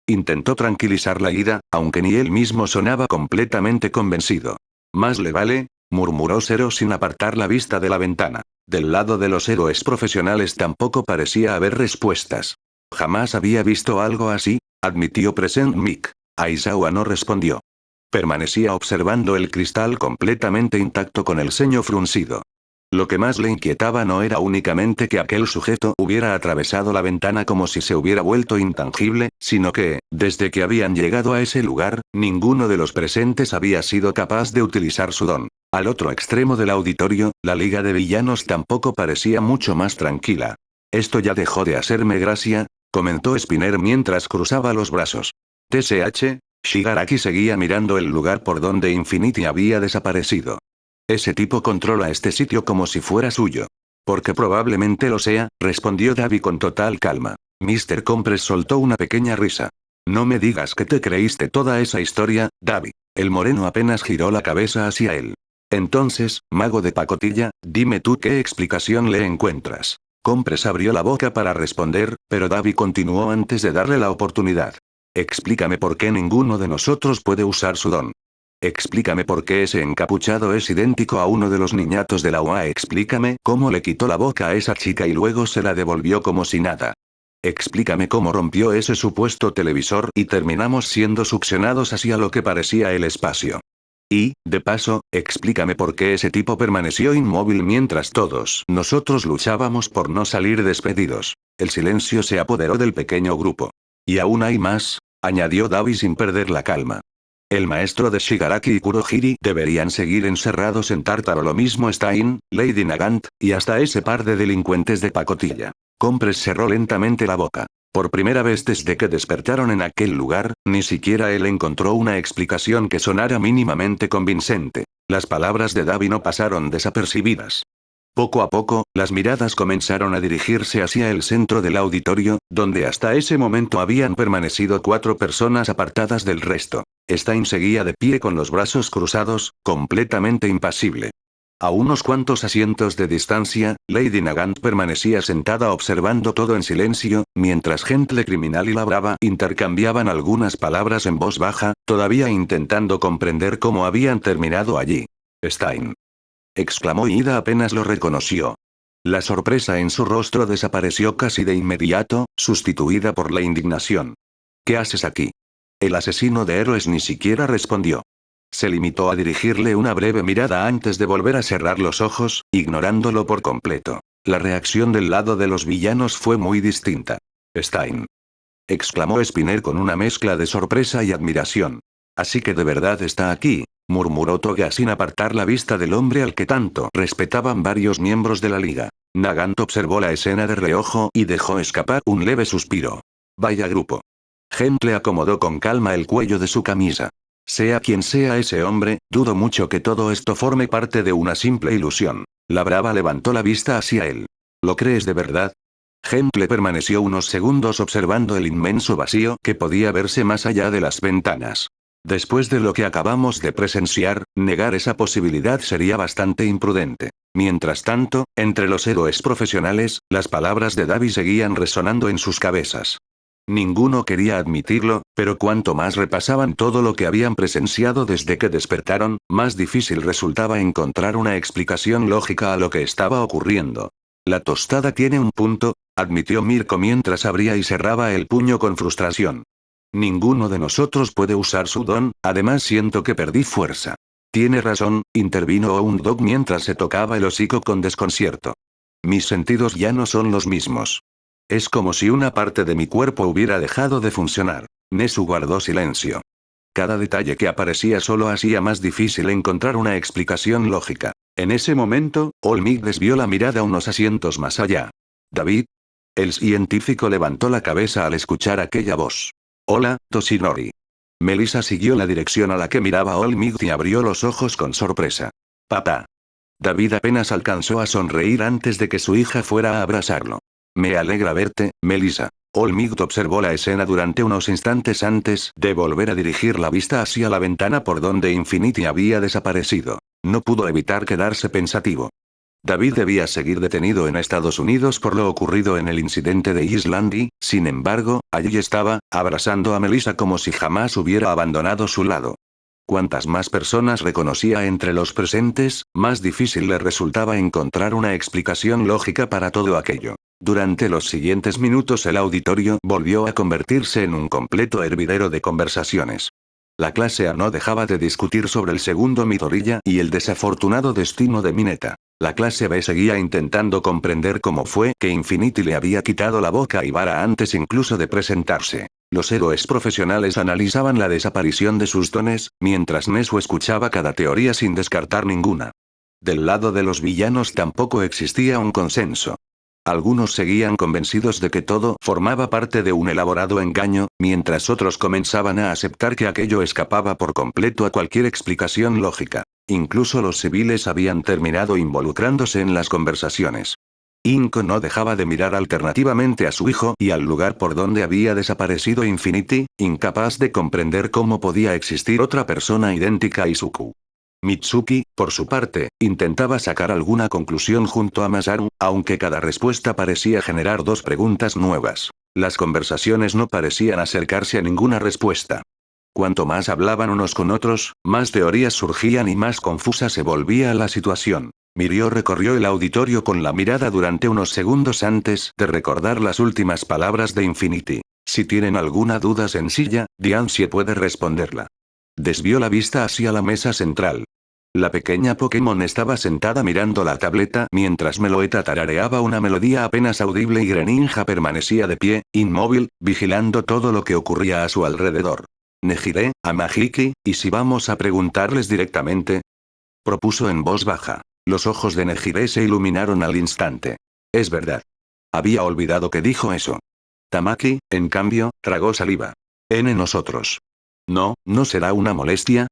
Intentó tranquilizar la ira, aunque ni él mismo sonaba completamente convencido. Más le vale, murmuró Zero sin apartar la vista de la ventana. Del lado de los héroes profesionales tampoco parecía haber respuestas. Jamás había visto algo así, admitió Present Mic. Aizawa no respondió. Permanecía observando el cristal completamente intacto con el ceño fruncido. Lo que más le inquietaba no era únicamente que aquel sujeto hubiera atravesado la ventana como si se hubiera vuelto intangible, sino que, desde que habían llegado a ese lugar, ninguno de los presentes había sido capaz de utilizar su don. Al otro extremo del auditorio, la Liga de Villanos tampoco parecía mucho más tranquila. Esto ya dejó de hacerme gracia, comentó Spinner mientras cruzaba los brazos. TSH, Shigaraki seguía mirando el lugar por donde Infinity había desaparecido. Ese tipo controla este sitio como si fuera suyo. Porque probablemente lo sea, respondió Davi con total calma. Mr. Compress soltó una pequeña risa. No me digas que te creíste toda esa historia, Davi. El moreno apenas giró la cabeza hacia él. Entonces, mago de pacotilla, dime tú qué explicación le encuentras. Compress abrió la boca para responder, pero Davi continuó antes de darle la oportunidad. Explícame por qué ninguno de nosotros puede usar su don. Explícame por qué ese encapuchado es idéntico a uno de los niñatos de la UA. Explícame cómo le quitó la boca a esa chica y luego se la devolvió como si nada. Explícame cómo rompió ese supuesto televisor y terminamos siendo succionados hacia lo que parecía el espacio. Y, de paso, explícame por qué ese tipo permaneció inmóvil mientras todos nosotros luchábamos por no salir despedidos. El silencio se apoderó del pequeño grupo. Y aún hay más, añadió Davi sin perder la calma. El maestro de Shigaraki y Kurohiri deberían seguir encerrados en Tártaro, lo mismo Stein, Lady Nagant, y hasta ese par de delincuentes de pacotilla. Compress cerró lentamente la boca. Por primera vez desde que despertaron en aquel lugar, ni siquiera él encontró una explicación que sonara mínimamente convincente. Las palabras de Davi no pasaron desapercibidas. Poco a poco, las miradas comenzaron a dirigirse hacia el centro del auditorio, donde hasta ese momento habían permanecido 4 personas apartadas del resto. Stein seguía de pie con los brazos cruzados, completamente impasible. A unos cuantos asientos de distancia, Lady Nagant permanecía sentada observando todo en silencio, mientras Gentle Criminal y la Brava intercambiaban algunas palabras en voz baja, todavía intentando comprender cómo habían terminado allí. Stein, exclamó Ida apenas lo reconoció. La sorpresa en su rostro desapareció casi de inmediato, sustituida por la indignación. ¿Qué haces aquí? El asesino de héroes ni siquiera respondió. Se limitó a dirigirle una breve mirada antes de volver a cerrar los ojos, ignorándolo por completo. La reacción del lado de los villanos fue muy distinta. Stein, exclamó Spinner con una mezcla de sorpresa y admiración. Así que de verdad está aquí, murmuró Toga sin apartar la vista del hombre al que tanto respetaban varios miembros de la liga. Nagant observó la escena de reojo y dejó escapar un leve suspiro. Vaya grupo. Gentle acomodó con calma el cuello de su camisa. Sea quien sea ese hombre, dudo mucho que todo esto forme parte de una simple ilusión. La Brava levantó la vista hacia él. ¿Lo crees de verdad? Gentle permaneció unos segundos observando el inmenso vacío que podía verse más allá de las ventanas. Después de lo que acabamos de presenciar, negar esa posibilidad sería bastante imprudente. Mientras tanto, entre los héroes profesionales, las palabras de Davi seguían resonando en sus cabezas. Ninguno quería admitirlo, pero cuanto más repasaban todo lo que habían presenciado desde que despertaron, más difícil resultaba encontrar una explicación lógica a lo que estaba ocurriendo. La tostada tiene un punto, admitió Mirko mientras abría y cerraba el puño con frustración. Ninguno de nosotros puede usar su don, además siento que perdí fuerza. Tiene razón, intervino Oundog mientras se tocaba el hocico con desconcierto. Mis sentidos ya no son los mismos. Es como si una parte de mi cuerpo hubiera dejado de funcionar. Nesu guardó silencio. Cada detalle que aparecía solo hacía más difícil encontrar una explicación lógica. En ese momento, Olmig desvió la mirada unos asientos más allá. ¿David? El científico levantó la cabeza al escuchar aquella voz. Hola, Toshinori. Melissa siguió la dirección a la que miraba Olmig y abrió los ojos con sorpresa. Papá. David apenas alcanzó a sonreír antes de que su hija fuera a abrazarlo. Me alegra verte, Melissa. Olmig observó la escena durante unos instantes antes de volver a dirigir la vista hacia la ventana por donde Infinity había desaparecido. No pudo evitar quedarse pensativo. David debía seguir detenido en Estados Unidos por lo ocurrido en el incidente de Island y, sin embargo, allí estaba, abrazando a Melissa como si jamás hubiera abandonado su lado. Cuantas más personas reconocía entre los presentes, más difícil le resultaba encontrar una explicación lógica para todo aquello. Durante los siguientes minutos el auditorio volvió a convertirse en un completo hervidero de conversaciones. La clase A no dejaba de discutir sobre el segundo Midoriya y el desafortunado destino de Mineta. La clase B seguía intentando comprender cómo fue que Infinity le había quitado la boca a Ibara antes incluso de presentarse. Los héroes profesionales analizaban la desaparición de sus dones, mientras Nesu escuchaba cada teoría sin descartar ninguna. Del lado de los villanos tampoco existía un consenso. Algunos seguían convencidos de que todo formaba parte de un elaborado engaño, mientras otros comenzaban a aceptar que aquello escapaba por completo a cualquier explicación lógica. Incluso los civiles habían terminado involucrándose en las conversaciones. Inko no dejaba de mirar alternativamente a su hijo y al lugar por donde había desaparecido Infinity, incapaz de comprender cómo podía existir otra persona idéntica a Izuku. Mitsuki, por su parte, intentaba sacar alguna conclusión junto a Masaru, aunque cada respuesta parecía generar dos preguntas nuevas. Las conversaciones no parecían acercarse a ninguna respuesta. Cuanto más hablaban unos con otros, más teorías surgían y más confusa se volvía la situación. Mirio recorrió el auditorio con la mirada durante unos segundos antes de recordar las últimas palabras de Infinity. Si tienen alguna duda sencilla, Diancie puede responderla. Desvió la vista hacia la mesa central. La pequeña Pokémon estaba sentada mirando la tableta mientras Meloetta tarareaba una melodía apenas audible y Greninja permanecía de pie, inmóvil, vigilando todo lo que ocurría a su alrededor. Nejire, a Majiki, ¿y si vamos a preguntarles directamente? Propuso en voz baja. Los ojos de Nejire se iluminaron al instante. Es verdad. Había olvidado que dijo eso. Tamaki, en cambio, tragó saliva. Nosotros. No, ¿no será una molestia?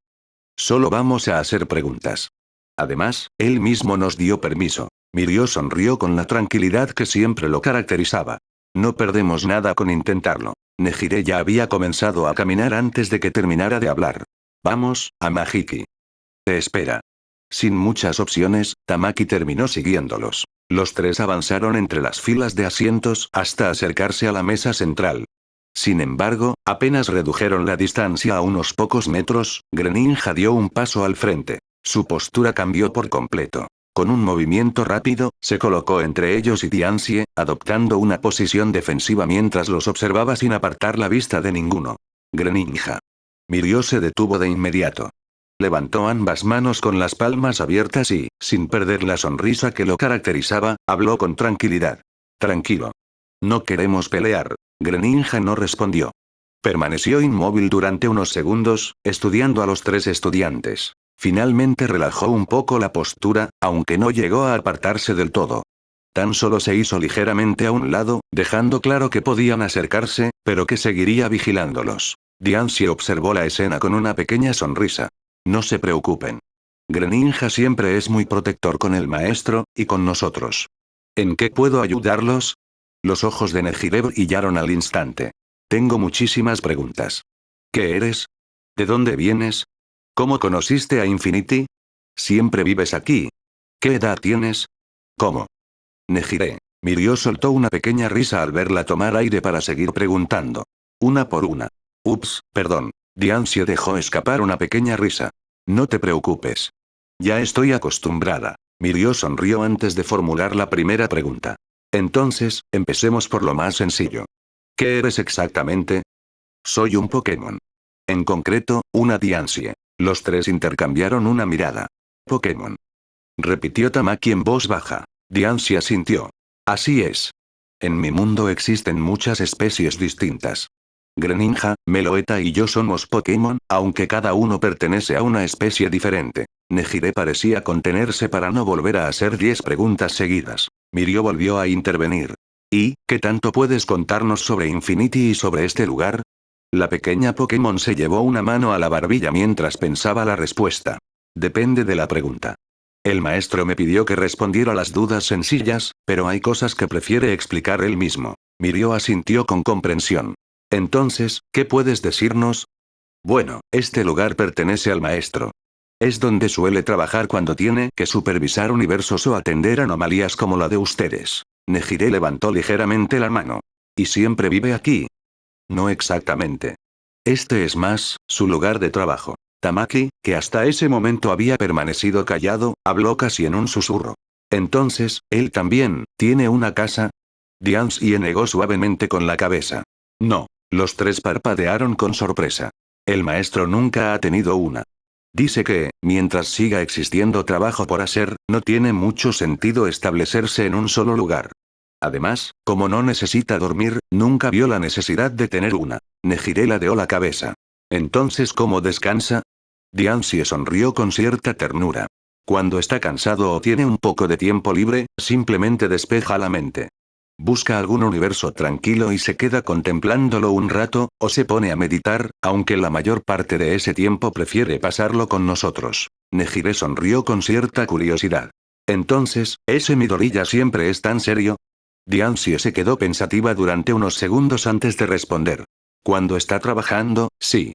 Solo vamos a hacer preguntas. Además, él mismo nos dio permiso. Mirio sonrió con la tranquilidad que siempre lo caracterizaba. No perdemos nada con intentarlo. Nejire ya había comenzado a caminar antes de que terminara de hablar. Vamos, a Majiki. Te espera. Sin muchas opciones, Tamaki terminó siguiéndolos. Los tres avanzaron entre las filas de asientos hasta acercarse a la mesa central. Sin embargo, apenas redujeron la distancia a unos pocos metros, Greninja dio un paso al frente. Su postura cambió por completo. Con un movimiento rápido, se colocó entre ellos y Diancie, adoptando una posición defensiva mientras los observaba sin apartar la vista de ninguno. Greninja. Mirio se detuvo de inmediato. Levantó ambas manos con las palmas abiertas y, sin perder la sonrisa que lo caracterizaba, habló con tranquilidad. Tranquilo. No queremos pelear. Greninja no respondió. Permaneció inmóvil durante unos segundos, estudiando a los tres estudiantes. Finalmente relajó un poco la postura, aunque no llegó a apartarse del todo. Tan solo se hizo ligeramente a un lado, dejando claro que podían acercarse, pero que seguiría vigilándolos. Diancie observó la escena con una pequeña sonrisa. No se preocupen. Greninja siempre es muy protector con el maestro, y con nosotros. ¿En qué puedo ayudarlos? Los ojos de Nejire brillaron al instante. Tengo muchísimas preguntas. ¿Qué eres? ¿De dónde vienes? ¿Cómo conociste a Infinity? ¿Siempre vives aquí? ¿Qué edad tienes? ¿Cómo? Nejire. Mirio soltó una pequeña risa al verla tomar aire para seguir preguntando. Una por una. Ups, perdón. Diancie dejó escapar una pequeña risa. No te preocupes. Ya estoy acostumbrada. Mirio sonrió antes de formular la primera pregunta. Entonces, empecemos por lo más sencillo. ¿Qué eres exactamente? Soy un Pokémon. En concreto, una Diancie. Los tres intercambiaron una mirada. Pokémon. Repitió Tamaki en voz baja. Diancie asintió. Así es. En mi mundo existen muchas especies distintas. Greninja, Meloetta y yo somos Pokémon, aunque cada uno pertenece a una especie diferente. Nejire parecía contenerse para no volver a hacer 10 preguntas seguidas. Mirio volvió a intervenir. ¿Y, qué tanto puedes contarnos sobre Infinity y sobre este lugar? La pequeña Pokémon se llevó una mano a la barbilla mientras pensaba la respuesta. Depende de la pregunta. El maestro me pidió que respondiera las dudas sencillas, pero hay cosas que prefiere explicar él mismo. Mirio asintió con comprensión. Entonces, ¿qué puedes decirnos? Bueno, este lugar pertenece al maestro. Es donde suele trabajar cuando tiene que supervisar universos o atender anomalías como la de ustedes. Nejire levantó ligeramente la mano. ¿Y siempre vive aquí? No exactamente. Este es más, su lugar de trabajo. Tamaki, que hasta ese momento había permanecido callado, habló casi en un susurro. Entonces, ¿él también tiene una casa? Diancie negó suavemente con la cabeza. No. Los tres parpadearon con sorpresa. El maestro nunca ha tenido una. Dice que, mientras siga existiendo trabajo por hacer, no tiene mucho sentido establecerse en un solo lugar. Además, como no necesita dormir, nunca vio la necesidad de tener una. Nejire ladeó la cabeza. Entonces, ¿cómo descansa? Diancie sonrió con cierta ternura. Cuando está cansado o tiene un poco de tiempo libre, simplemente despeja la mente. Busca algún universo tranquilo y se queda contemplándolo un rato, o se pone a meditar, aunque la mayor parte de ese tiempo prefiere pasarlo con nosotros. Nejire sonrió con cierta curiosidad. Entonces, ¿ese Midoriya siempre es tan serio? Diancie se quedó pensativa durante unos segundos antes de responder. Cuando está trabajando, sí.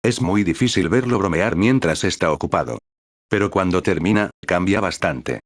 Es muy difícil verlo bromear mientras está ocupado. Pero cuando termina, cambia bastante.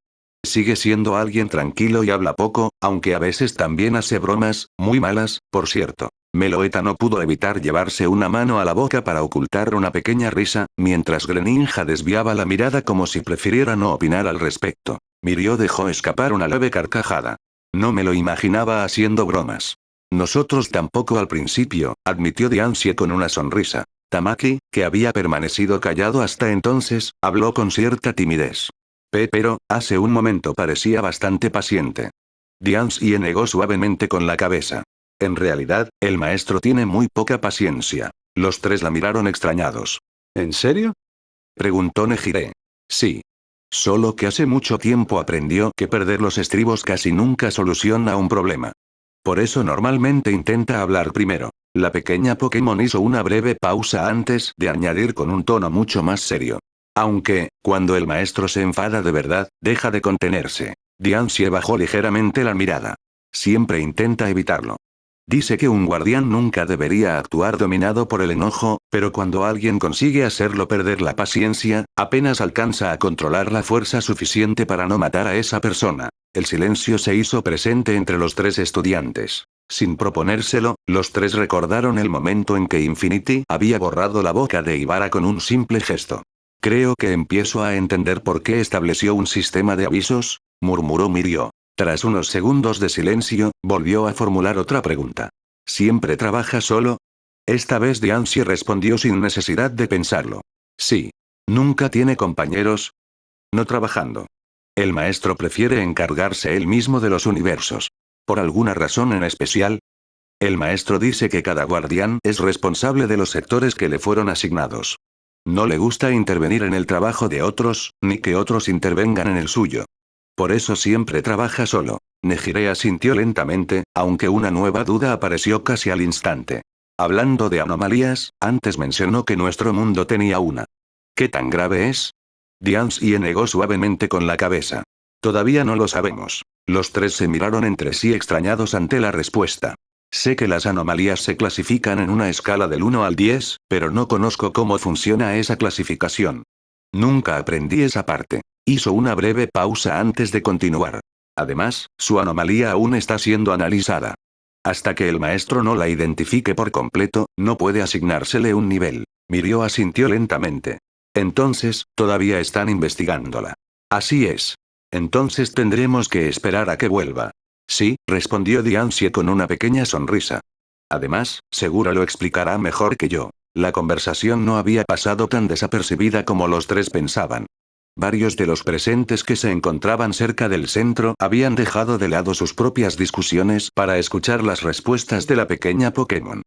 Sigue siendo alguien tranquilo y habla poco, aunque a veces también hace bromas, muy malas, por cierto. Meloetta no pudo evitar llevarse una mano a la boca para ocultar una pequeña risa, mientras Greninja desviaba la mirada como si prefiriera no opinar al respecto. Mirio dejó escapar una leve carcajada. No me lo imaginaba haciendo bromas. Nosotros tampoco al principio, admitió Diancie con una sonrisa. Tamaki, que había permanecido callado hasta entonces, habló con cierta timidez. Pero, hace un momento parecía bastante paciente. Diancie negó suavemente con la cabeza. En realidad, el maestro tiene muy poca paciencia. Los tres la miraron extrañados. ¿En serio? Preguntó Nejire. Sí. Solo que hace mucho tiempo aprendió que perder los estribos casi nunca soluciona un problema. Por eso normalmente intenta hablar primero. La pequeña Pokémon hizo una breve pausa antes de añadir con un tono mucho más serio. Aunque, cuando el maestro se enfada de verdad, deja de contenerse. Diancie bajó ligeramente la mirada. Siempre intenta evitarlo. Dice que un guardián nunca debería actuar dominado por el enojo, pero cuando alguien consigue hacerlo perder la paciencia, apenas alcanza a controlar la fuerza suficiente para no matar a esa persona. El silencio se hizo presente entre los tres estudiantes. Sin proponérselo, los tres recordaron el momento en que Infinity había borrado la boca de Ibara con un simple gesto. Creo que empiezo a entender por qué estableció un sistema de avisos, murmuró Mirio. Tras unos segundos de silencio, volvió a formular otra pregunta. ¿Siempre trabaja solo? Esta vez Diancie respondió sin necesidad de pensarlo. Sí. ¿Nunca tiene compañeros? No trabajando. El maestro prefiere encargarse él mismo de los universos. ¿Por alguna razón en especial? El maestro dice que cada guardián es responsable de los sectores que le fueron asignados. No le gusta intervenir en el trabajo de otros, ni que otros intervengan en el suyo. Por eso siempre trabaja solo. Nejire asintió lentamente, aunque una nueva duda apareció casi al instante. Hablando de anomalías, antes mencionó que nuestro mundo tenía una. ¿Qué tan grave es? Diancie negó suavemente con la cabeza. Todavía no lo sabemos. Los tres se miraron entre sí extrañados ante la respuesta. Sé que las anomalías se clasifican en una escala del 1 al 10, pero no conozco cómo funciona esa clasificación. Nunca aprendí esa parte. Hizo una breve pausa antes de continuar. Además, su anomalía aún está siendo analizada. Hasta que el maestro no la identifique por completo, no puede asignársele un nivel. Mirio asintió lentamente. Entonces, todavía están investigándola. Así es. Entonces tendremos que esperar a que vuelva. Sí, respondió Diancie con una pequeña sonrisa. Además, seguro lo explicará mejor que yo. La conversación no había pasado tan desapercibida como los tres pensaban. Varios de los presentes que se encontraban cerca del centro habían dejado de lado sus propias discusiones para escuchar las respuestas de la pequeña Pokémon.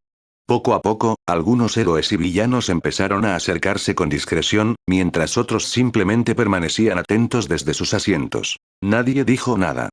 Poco a poco, algunos héroes y villanos empezaron a acercarse con discreción, mientras otros simplemente permanecían atentos desde sus asientos. Nadie dijo nada.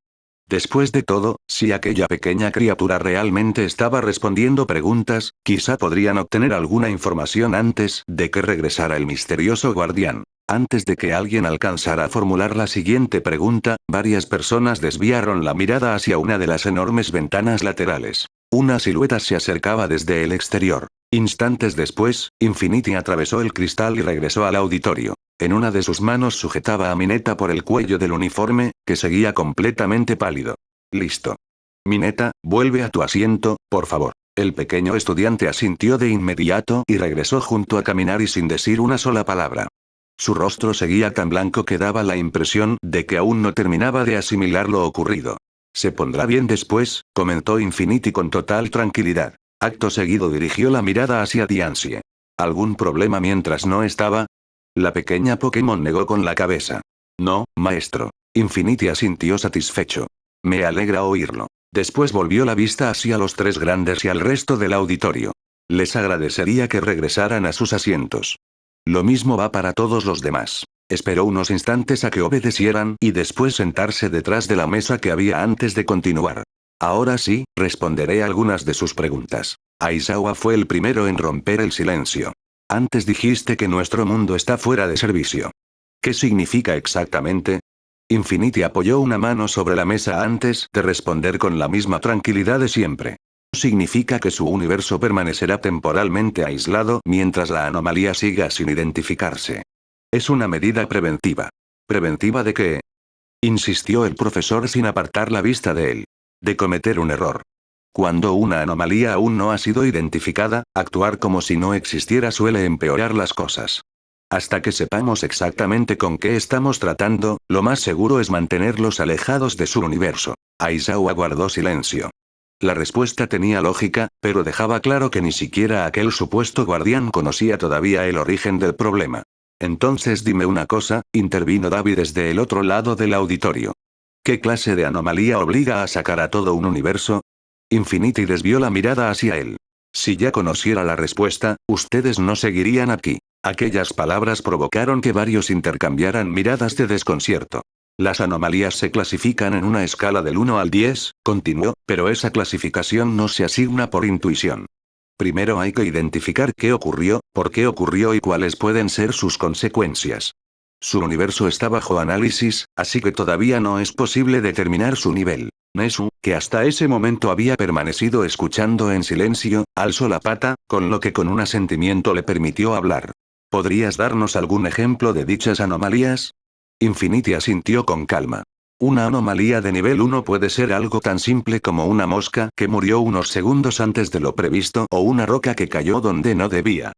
Después de todo, si aquella pequeña criatura realmente estaba respondiendo preguntas, quizá podrían obtener alguna información antes de que regresara el misterioso guardián. Antes de que alguien alcanzara a formular la siguiente pregunta, varias personas desviaron la mirada hacia una de las enormes ventanas laterales. Una silueta se acercaba desde el exterior. Instantes después, Infinity atravesó el cristal y regresó al auditorio. En una de sus manos sujetaba a Mineta por el cuello del uniforme, que seguía completamente pálido. Listo. Mineta, vuelve a tu asiento, por favor. El pequeño estudiante asintió de inmediato y regresó junto a caminar y sin decir una sola palabra. Su rostro seguía tan blanco que daba la impresión de que aún no terminaba de asimilar lo ocurrido. Se pondrá bien después, comentó Infinity con total tranquilidad. Acto seguido dirigió la mirada hacia Diancie. ¿Algún problema mientras no estaba? La pequeña Pokémon negó con la cabeza. No, maestro. Infinity asintió satisfecho. Me alegra oírlo. Después volvió la vista hacia los tres grandes y al resto del auditorio. Les agradecería que regresaran a sus asientos. Lo mismo va para todos los demás. Esperó unos instantes a que obedecieran y después sentarse detrás de la mesa que había antes de continuar. Ahora sí, responderé algunas de sus preguntas. Aizawa fue el primero en romper el silencio. Antes dijiste que nuestro mundo está fuera de servicio. ¿Qué significa exactamente? Infinity apoyó una mano sobre la mesa antes de responder con la misma tranquilidad de siempre. Significa que su universo permanecerá temporalmente aislado mientras la anomalía siga sin identificarse. Es una medida preventiva. ¿Preventiva de qué? Insistió el profesor sin apartar la vista de él. De cometer un error. Cuando una anomalía aún no ha sido identificada, actuar como si no existiera suele empeorar las cosas. Hasta que sepamos exactamente con qué estamos tratando, lo más seguro es mantenerlos alejados de su universo. Aizawa guardó silencio. La respuesta tenía lógica, pero dejaba claro que ni siquiera aquel supuesto guardián conocía todavía el origen del problema. Entonces dime una cosa, intervino David desde el otro lado del auditorio. ¿Qué clase de anomalía obliga a sacar a todo un universo? Infinity desvió la mirada hacia él. Si ya conociera la respuesta, ustedes no seguirían aquí. Aquellas palabras provocaron que varios intercambiaran miradas de desconcierto. Las anomalías se clasifican en una escala del 1 al 10, continuó, pero esa clasificación no se asigna por intuición. Primero hay que identificar qué ocurrió, por qué ocurrió y cuáles pueden ser sus consecuencias. Su universo está bajo análisis, así que todavía no es posible determinar su nivel. Nesu, que hasta ese momento había permanecido escuchando en silencio, alzó la pata, con lo que con un asentimiento le permitió hablar. ¿Podrías darnos algún ejemplo de dichas anomalías? Infinity asintió con calma. Una anomalía de nivel 1 puede ser algo tan simple como una mosca que murió unos segundos antes de lo previsto o una roca que cayó donde no debía.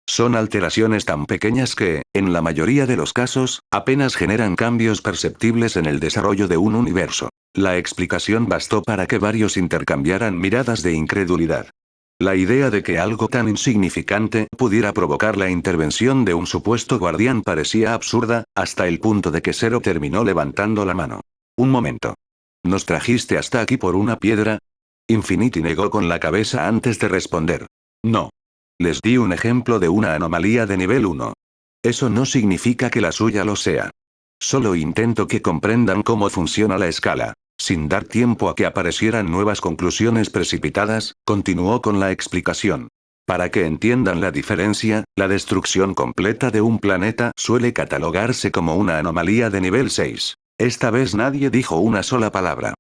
Son alteraciones tan pequeñas que, en la mayoría de los casos, apenas generan cambios perceptibles en el desarrollo de un universo. La explicación bastó para que varios intercambiaran miradas de incredulidad. La idea de que algo tan insignificante pudiera provocar la intervención de un supuesto guardián parecía absurda, hasta el punto de que Zero terminó levantando la mano. Un momento. ¿Nos trajiste hasta aquí por una piedra? Infinity negó con la cabeza antes de responder. No. Les di un ejemplo de una anomalía de nivel 1. Eso no significa que la suya lo sea. Solo intento que comprendan cómo funciona la escala. Sin dar tiempo a que aparecieran nuevas conclusiones precipitadas, continuó con la explicación. Para que entiendan la diferencia, la destrucción completa de un planeta suele catalogarse como una anomalía de nivel 6. Esta vez nadie dijo una sola palabra.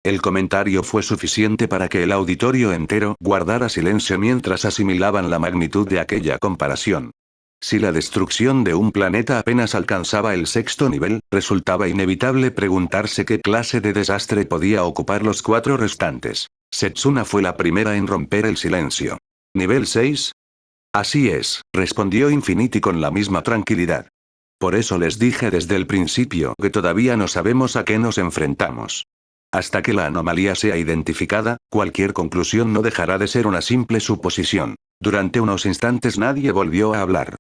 El comentario fue suficiente para que el auditorio entero guardara silencio mientras asimilaban la magnitud de aquella comparación. Si la destrucción de un planeta apenas alcanzaba el sexto nivel, resultaba inevitable preguntarse qué clase de desastre podía ocupar los 4 restantes. Setsuna fue la primera en romper el silencio. ¿Nivel 6? Así es, respondió Infinity con la misma tranquilidad. Por eso les dije desde el principio que todavía no sabemos a qué nos enfrentamos. Hasta que la anomalía sea identificada, cualquier conclusión no dejará de ser una simple suposición. Durante unos instantes nadie volvió a hablar.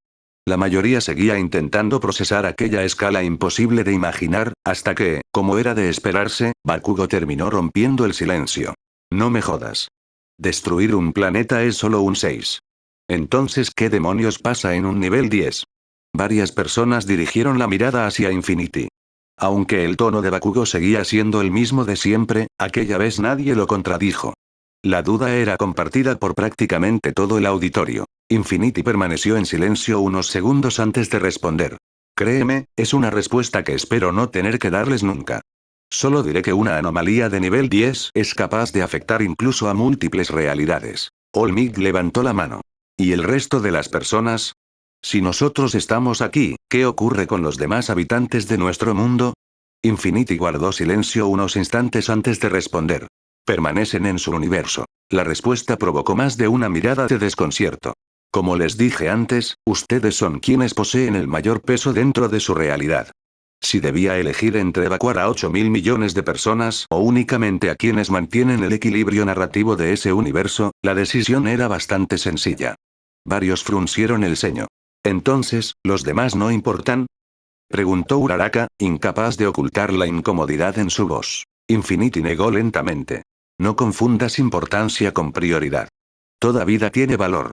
La mayoría seguía intentando procesar aquella escala imposible de imaginar, hasta que, como era de esperarse, Bakugo terminó rompiendo el silencio. No me jodas. Destruir un planeta es solo un 6. Entonces, ¿qué demonios pasa en un nivel 10? Varias personas dirigieron la mirada hacia Infinity. Aunque el tono de Bakugo seguía siendo el mismo de siempre, aquella vez nadie lo contradijo. La duda era compartida por prácticamente todo el auditorio. Infinity permaneció en silencio unos segundos antes de responder. Créeme, es una respuesta que espero no tener que darles nunca. Solo diré que una anomalía de nivel 10 es capaz de afectar incluso a múltiples realidades. Olmig levantó la mano. ¿Y el resto de las personas? Si nosotros estamos aquí, ¿qué ocurre con los demás habitantes de nuestro mundo? Infinity guardó silencio unos instantes antes de responder. Permanecen en su universo. La respuesta provocó más de una mirada de desconcierto. Como les dije antes, ustedes son quienes poseen el mayor peso dentro de su realidad. Si debía elegir entre evacuar a 8.000 millones de personas o únicamente a quienes mantienen el equilibrio narrativo de ese universo, la decisión era bastante sencilla. Varios fruncieron el ceño. Entonces, ¿los demás no importan? Preguntó Uraraka, incapaz de ocultar la incomodidad en su voz. Infinity negó lentamente. No confundas importancia con prioridad. Toda vida tiene valor.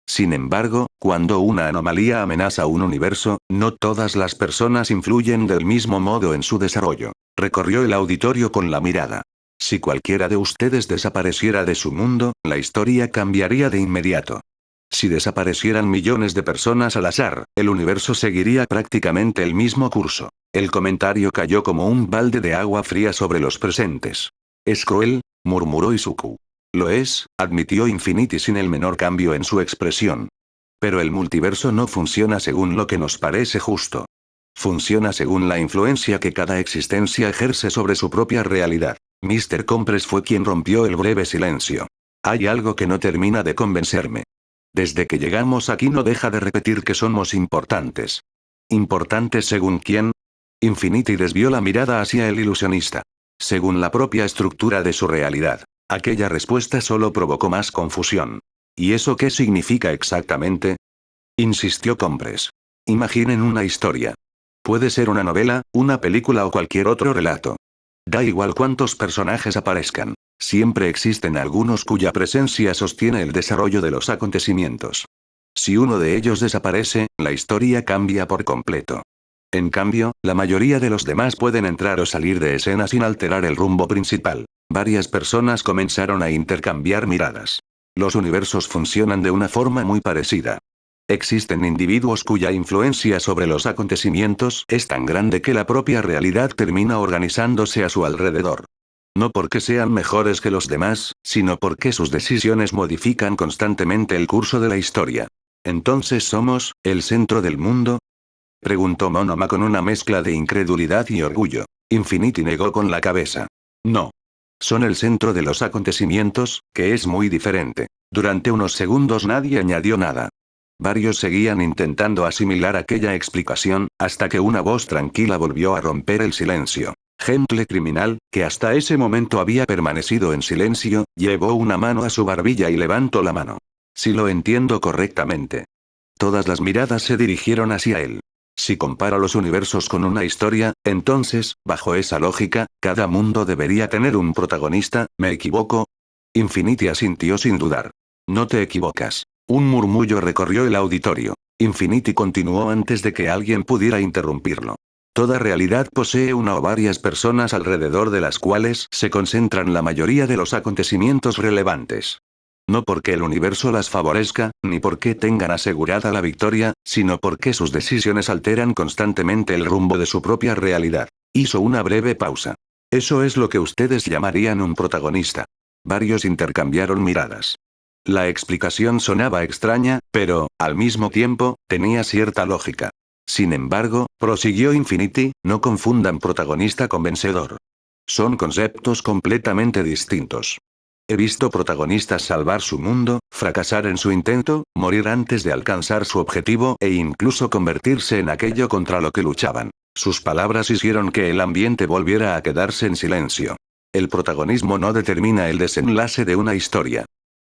Sin embargo, cuando una anomalía amenaza un universo, no todas las personas influyen del mismo modo en su desarrollo. Recorrió el auditorio con la mirada. Si cualquiera de ustedes desapareciera de su mundo, la historia cambiaría de inmediato. Si desaparecieran millones de personas al azar, el universo seguiría prácticamente el mismo curso. El comentario cayó como un balde de agua fría sobre los presentes. Es cruel, murmuró Izuku. Lo es, admitió Infinity sin el menor cambio en su expresión. Pero el multiverso no funciona según lo que nos parece justo. Funciona según la influencia que cada existencia ejerce sobre su propia realidad. Mr. Compress fue quien rompió el breve silencio. Hay algo que no termina de convencerme. Desde que llegamos aquí no deja de repetir que somos importantes. ¿Importantes según quién? Infinity desvió la mirada hacia el ilusionista. Según la propia estructura de su realidad. Aquella respuesta solo provocó más confusión. ¿Y eso qué significa exactamente? Insistió Compress. Imaginen una historia. Puede ser una novela, una película o cualquier otro relato. Da igual cuántos personajes aparezcan. Siempre existen algunos cuya presencia sostiene el desarrollo de los acontecimientos. Si uno de ellos desaparece, la historia cambia por completo. En cambio, la mayoría de los demás pueden entrar o salir de escena sin alterar el rumbo principal. Varias personas comenzaron a intercambiar miradas. Los universos funcionan de una forma muy parecida. Existen individuos cuya influencia sobre los acontecimientos es tan grande que la propia realidad termina organizándose a su alrededor. No porque sean mejores que los demás, sino porque sus decisiones modifican constantemente el curso de la historia. ¿Entonces somos, el centro del mundo? Preguntó Monoma con una mezcla de incredulidad y orgullo. Infinity negó con la cabeza. No. Son el centro de los acontecimientos, que es muy diferente. Durante unos segundos nadie añadió nada. Varios seguían intentando asimilar aquella explicación, hasta que una voz tranquila volvió a romper el silencio. Gentle criminal, que hasta ese momento había permanecido en silencio, llevó una mano a su barbilla y levantó la mano. Si lo entiendo correctamente. Todas las miradas se dirigieron hacia él. Si compara los universos con una historia, entonces, bajo esa lógica, cada mundo debería tener un protagonista, ¿me equivoco? Infinity asintió sin dudar. No te equivocas. Un murmullo recorrió el auditorio. Infinity continuó antes de que alguien pudiera interrumpirlo. Toda realidad posee una o varias personas alrededor de las cuales se concentran la mayoría de los acontecimientos relevantes. No porque el universo las favorezca, ni porque tengan asegurada la victoria, sino porque sus decisiones alteran constantemente el rumbo de su propia realidad. Hizo una breve pausa. Eso es lo que ustedes llamarían un protagonista. Varios intercambiaron miradas. La explicación sonaba extraña, pero, al mismo tiempo, tenía cierta lógica. Sin embargo, prosiguió Infinity, no confundan protagonista con vencedor. Son conceptos completamente distintos. He visto protagonistas salvar su mundo, fracasar en su intento, morir antes de alcanzar su objetivo e incluso convertirse en aquello contra lo que luchaban. Sus palabras hicieron que el ambiente volviera a quedarse en silencio. El protagonismo no determina el desenlace de una historia.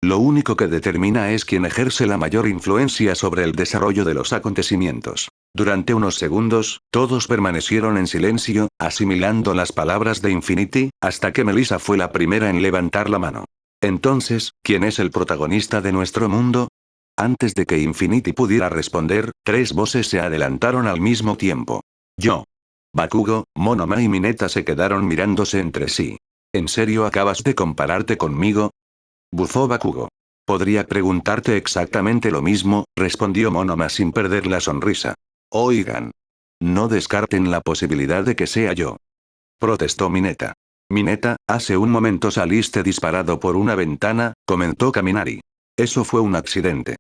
Lo único que determina es quien ejerce la mayor influencia sobre el desarrollo de los acontecimientos. Durante unos segundos, todos permanecieron en silencio, asimilando las palabras de Infinity, hasta que Melissa fue la primera en levantar la mano. Entonces, ¿quién es el protagonista de nuestro mundo? Antes de que Infinity pudiera responder, tres voces se adelantaron al mismo tiempo. Yo. Bakugo, Monoma y Mineta se quedaron mirándose entre sí. ¿En serio acabas de compararte conmigo? Bufó Bakugo. Podría preguntarte exactamente lo mismo, respondió Monoma sin perder la sonrisa. Oigan. No descarten la posibilidad de que sea yo. Protestó Mineta. Mineta, hace un momento saliste disparado por una ventana, comentó Kaminari. Eso fue un accidente.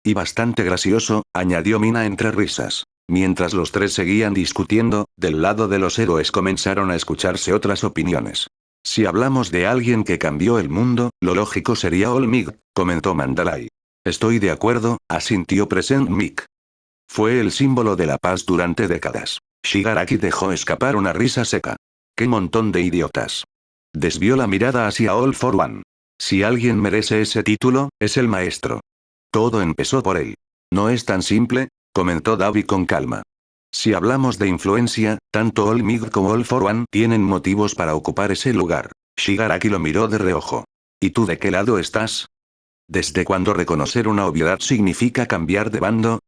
Y bastante gracioso, añadió Mina entre risas. Mientras los tres seguían discutiendo, del lado de los héroes comenzaron a escucharse otras opiniones. Si hablamos de alguien que cambió el mundo, lo lógico sería All Might, comentó Mandalay. Estoy de acuerdo, asintió Present Mic. Fue el símbolo de la paz durante décadas. Shigaraki dejó escapar una risa seca. ¡Qué montón de idiotas! Desvió la mirada hacia All for One. Si alguien merece ese título, es el maestro. Todo empezó por él. No es tan simple, comentó Davi con calma. Si hablamos de influencia, tanto All Might como All for One tienen motivos para ocupar ese lugar. Shigaraki lo miró de reojo. ¿Y tú de qué lado estás? ¿Desde cuándo reconocer una obviedad significa cambiar de bando?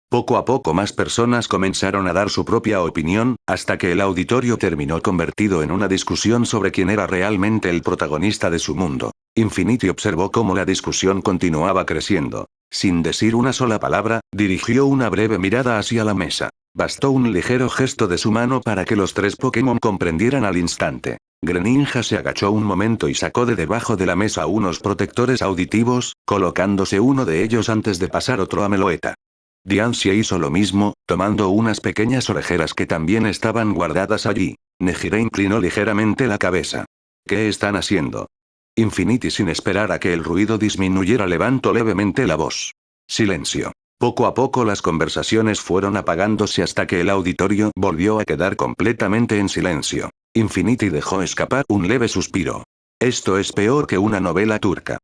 Poco a poco más personas comenzaron a dar su propia opinión, hasta que el auditorio terminó convertido en una discusión sobre quién era realmente el protagonista de su mundo. Infinity observó cómo la discusión continuaba creciendo. Sin decir una sola palabra, dirigió una breve mirada hacia la mesa. Bastó un ligero gesto de su mano para que los tres Pokémon comprendieran al instante. Greninja se agachó un momento y sacó de debajo de la mesa unos protectores auditivos, colocándose uno de ellos antes de pasar otro a Meloetta. Diancie hizo lo mismo, tomando unas pequeñas orejeras que también estaban guardadas allí. Nejire inclinó ligeramente la cabeza. ¿Qué están haciendo? Infinity, sin esperar a que el ruido disminuyera, levantó levemente la voz. Silencio. Poco a poco las conversaciones fueron apagándose hasta que el auditorio volvió a quedar completamente en silencio. Infinity dejó escapar un leve suspiro. Esto es peor que una novela turca.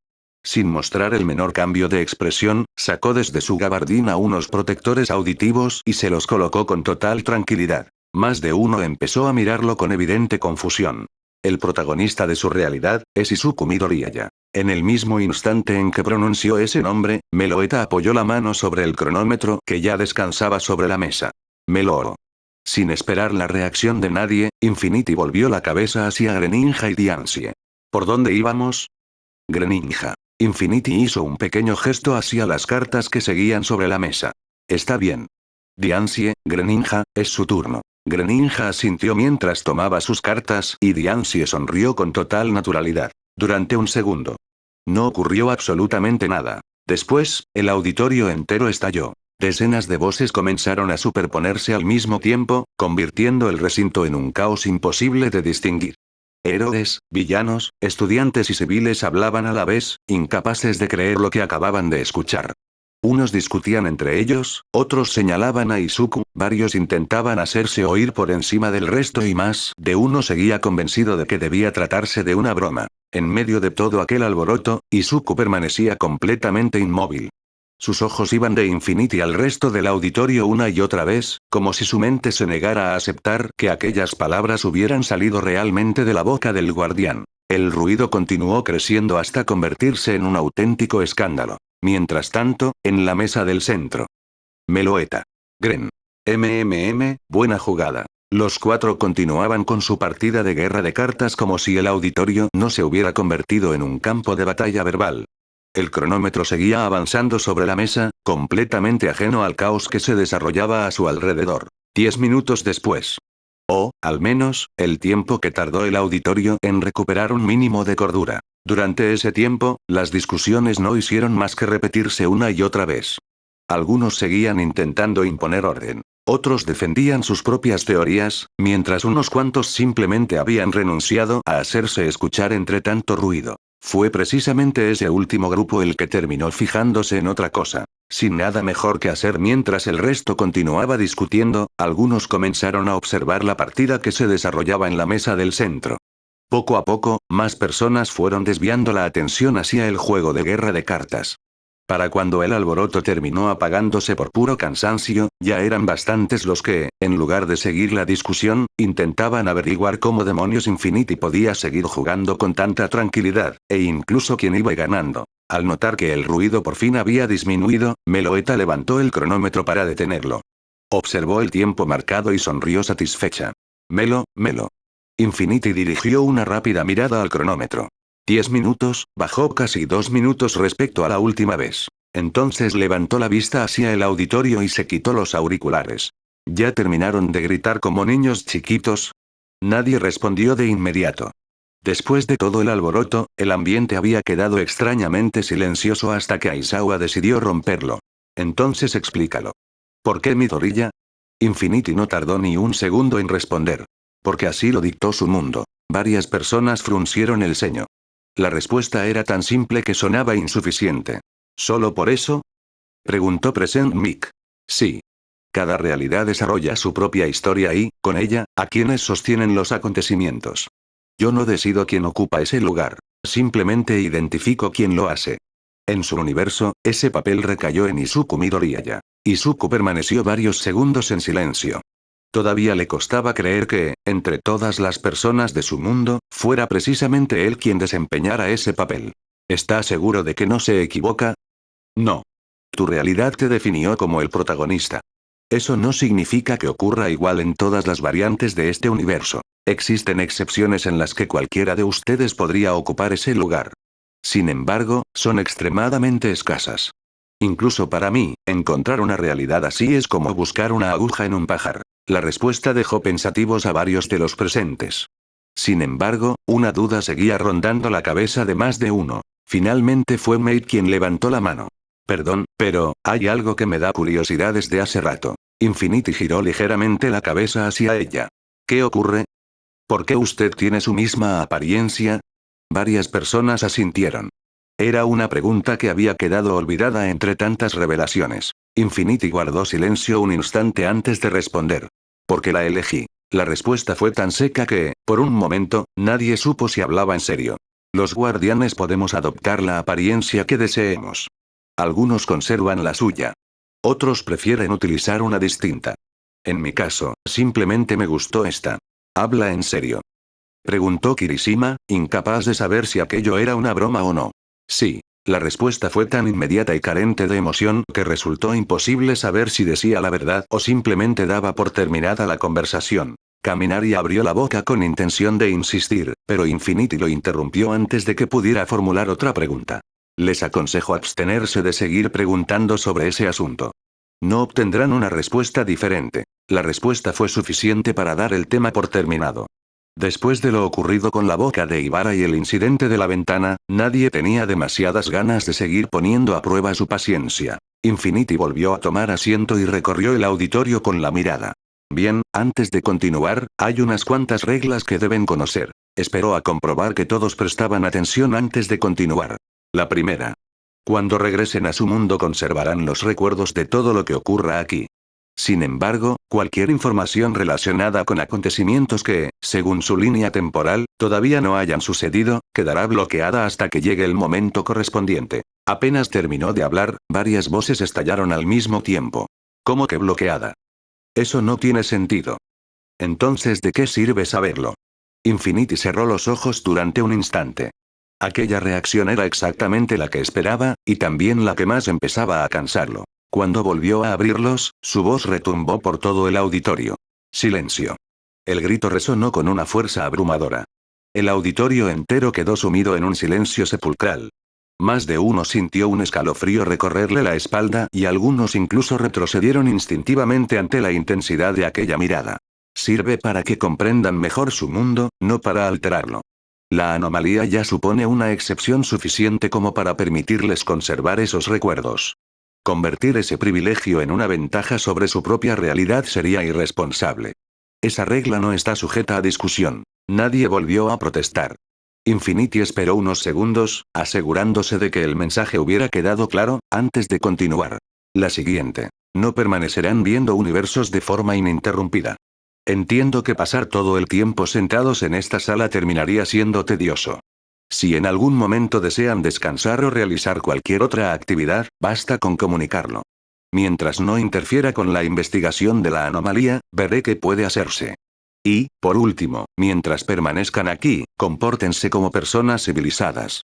Sin mostrar el menor cambio de expresión, sacó desde su gabardina unos protectores auditivos y se los colocó con total tranquilidad. Más de uno empezó a mirarlo con evidente confusión. El protagonista de su realidad, es Izuku Midoriya. En el mismo instante en que pronunció ese nombre, Meloetta apoyó la mano sobre el cronómetro que ya descansaba sobre la mesa. Meloo. Sin esperar la reacción de nadie, Infinity volvió la cabeza hacia Greninja y Diancie. ¿Por dónde íbamos? Greninja. Infinity hizo un pequeño gesto hacia las cartas que seguían sobre la mesa. Está bien. Diancie, Greninja, es su turno. Greninja asintió mientras tomaba sus cartas y Diancie sonrió con total naturalidad. Durante un segundo. No ocurrió absolutamente nada. Después, el auditorio entero estalló. Decenas de voces comenzaron a superponerse al mismo tiempo, convirtiendo el recinto en un caos imposible de distinguir. Héroes, villanos, estudiantes y civiles hablaban a la vez, incapaces de creer lo que acababan de escuchar. Unos discutían entre ellos, otros señalaban a Izuku, varios intentaban hacerse oír por encima del resto y más de uno seguía convencido de que debía tratarse de una broma. En medio de todo aquel alboroto, Izuku permanecía completamente inmóvil. Sus ojos iban de Infinity al resto del auditorio una y otra vez, como si su mente se negara a aceptar que aquellas palabras hubieran salido realmente de la boca del guardián. El ruido continuó creciendo hasta convertirse en un auténtico escándalo. Mientras tanto, en la mesa del centro. Meloetta. Gren. Buena jugada. Los cuatro continuaban con su partida de guerra de cartas como si el auditorio no se hubiera convertido en un campo de batalla verbal. El cronómetro seguía avanzando sobre la mesa, completamente ajeno al caos que se desarrollaba a su alrededor. 10 minutos después. O, al menos, el tiempo que tardó el auditorio en recuperar un mínimo de cordura. Durante ese tiempo, las discusiones no hicieron más que repetirse una y otra vez. Algunos seguían intentando imponer orden. Otros defendían sus propias teorías, mientras unos cuantos simplemente habían renunciado a hacerse escuchar entre tanto ruido. Fue precisamente ese último grupo el que terminó fijándose en otra cosa. Sin nada mejor que hacer mientras el resto continuaba discutiendo, algunos comenzaron a observar la partida que se desarrollaba en la mesa del centro. Poco a poco, más personas fueron desviando la atención hacia el juego de guerra de cartas. Para cuando el alboroto terminó apagándose por puro cansancio, ya eran bastantes los que, en lugar de seguir la discusión, intentaban averiguar cómo demonios Infinity podía seguir jugando con tanta tranquilidad, e incluso quién iba ganando. Al notar que el ruido por fin había disminuido, Meloetta levantó el cronómetro para detenerlo. Observó el tiempo marcado y sonrió satisfecha. Melo. Infinity dirigió una rápida mirada al cronómetro. 10 minutos, bajó casi 2 minutos respecto a la última vez. Entonces levantó la vista hacia el auditorio y se quitó los auriculares. ¿Ya terminaron de gritar como niños chiquitos? Nadie respondió de inmediato. Después de todo el alboroto, el ambiente había quedado extrañamente silencioso hasta que Aizawa decidió romperlo. Entonces explícalo. ¿Por qué Midoriya? Infinity no tardó ni un segundo en responder. Porque así lo dictó su mundo. Varias personas fruncieron el ceño. La respuesta era tan simple que sonaba insuficiente. ¿Solo por eso? Preguntó Present Mic. Sí. Cada realidad desarrolla su propia historia y, con ella, a quienes sostienen los acontecimientos. Yo no decido quién ocupa ese lugar. Simplemente identifico quién lo hace. En su universo, ese papel recayó en Izuku Midoriya. Izuku permaneció varios segundos en silencio. Todavía le costaba creer que, entre todas las personas de su mundo, fuera precisamente él quien desempeñara ese papel. ¿Está seguro de que no se equivoca? No. Tu realidad te definió como el protagonista. Eso no significa que ocurra igual en todas las variantes de este universo. Existen excepciones en las que cualquiera de ustedes podría ocupar ese lugar. Sin embargo, son extremadamente escasas. Incluso para mí, encontrar una realidad así es como buscar una aguja en un pajar. La respuesta dejó pensativos a varios de los presentes. Sin embargo, una duda seguía rondando la cabeza de más de uno. Finalmente fue Mate quien levantó la mano. Perdón, pero, hay algo que me da curiosidad desde hace rato. Infinity giró ligeramente la cabeza hacia ella. ¿Qué ocurre? ¿Por qué usted tiene su misma apariencia? Varias personas asintieron. Era una pregunta que había quedado olvidada entre tantas revelaciones. Infinity guardó silencio un instante antes de responder. Porque la elegí. La respuesta fue tan seca que, por un momento, nadie supo si hablaba en serio. Los guardianes podemos adoptar la apariencia que deseemos. Algunos conservan la suya. Otros prefieren utilizar una distinta. En mi caso, simplemente me gustó esta. ¿Habla en serio? Preguntó Kirishima, incapaz de saber si aquello era una broma o no. Sí. La respuesta fue tan inmediata y carente de emoción que resultó imposible saber si decía la verdad o simplemente daba por terminada la conversación. Kaminari abrió la boca con intención de insistir, pero Infinity lo interrumpió antes de que pudiera formular otra pregunta. Les aconsejo abstenerse de seguir preguntando sobre ese asunto. No obtendrán una respuesta diferente. La respuesta fue suficiente para dar el tema por terminado. Después de lo ocurrido con la boca de Ibara y el incidente de la ventana, nadie tenía demasiadas ganas de seguir poniendo a prueba su paciencia. Infinity volvió a tomar asiento y recorrió el auditorio con la mirada. Bien, antes de continuar, hay unas cuantas reglas que deben conocer. Esperó a comprobar que todos prestaban atención antes de continuar. La primera. Cuando regresen a su mundo conservarán los recuerdos de todo lo que ocurra aquí. Sin embargo, cualquier información relacionada con acontecimientos que, según su línea temporal, todavía no hayan sucedido, quedará bloqueada hasta que llegue el momento correspondiente. Apenas terminó de hablar, varias voces estallaron al mismo tiempo. ¿Cómo que bloqueada? Eso no tiene sentido. Entonces, ¿de qué sirve saberlo? Infinity cerró los ojos durante un instante. Aquella reacción era exactamente la que esperaba, y también la que más empezaba a cansarlo. Cuando volvió a abrirlos, su voz retumbó por todo el auditorio. Silencio. El grito resonó con una fuerza abrumadora. El auditorio entero quedó sumido en un silencio sepulcral. Más de uno sintió un escalofrío recorrerle la espalda y algunos incluso retrocedieron instintivamente ante la intensidad de aquella mirada. Sirve para que comprendan mejor su mundo, no para alterarlo. La anomalía ya supone una excepción suficiente como para permitirles conservar esos recuerdos. Convertir ese privilegio en una ventaja sobre su propia realidad sería irresponsable. Esa regla no está sujeta a discusión. Nadie volvió a protestar. Infinity esperó unos segundos, asegurándose de que el mensaje hubiera quedado claro, antes de continuar. La siguiente. No permanecerán viendo universos de forma ininterrumpida. Entiendo que pasar todo el tiempo sentados en esta sala terminaría siendo tedioso. Si en algún momento desean descansar o realizar cualquier otra actividad, basta con comunicarlo. Mientras no interfiera con la investigación de la anomalía, veré qué puede hacerse. Y, por último, mientras permanezcan aquí, compórtense como personas civilizadas.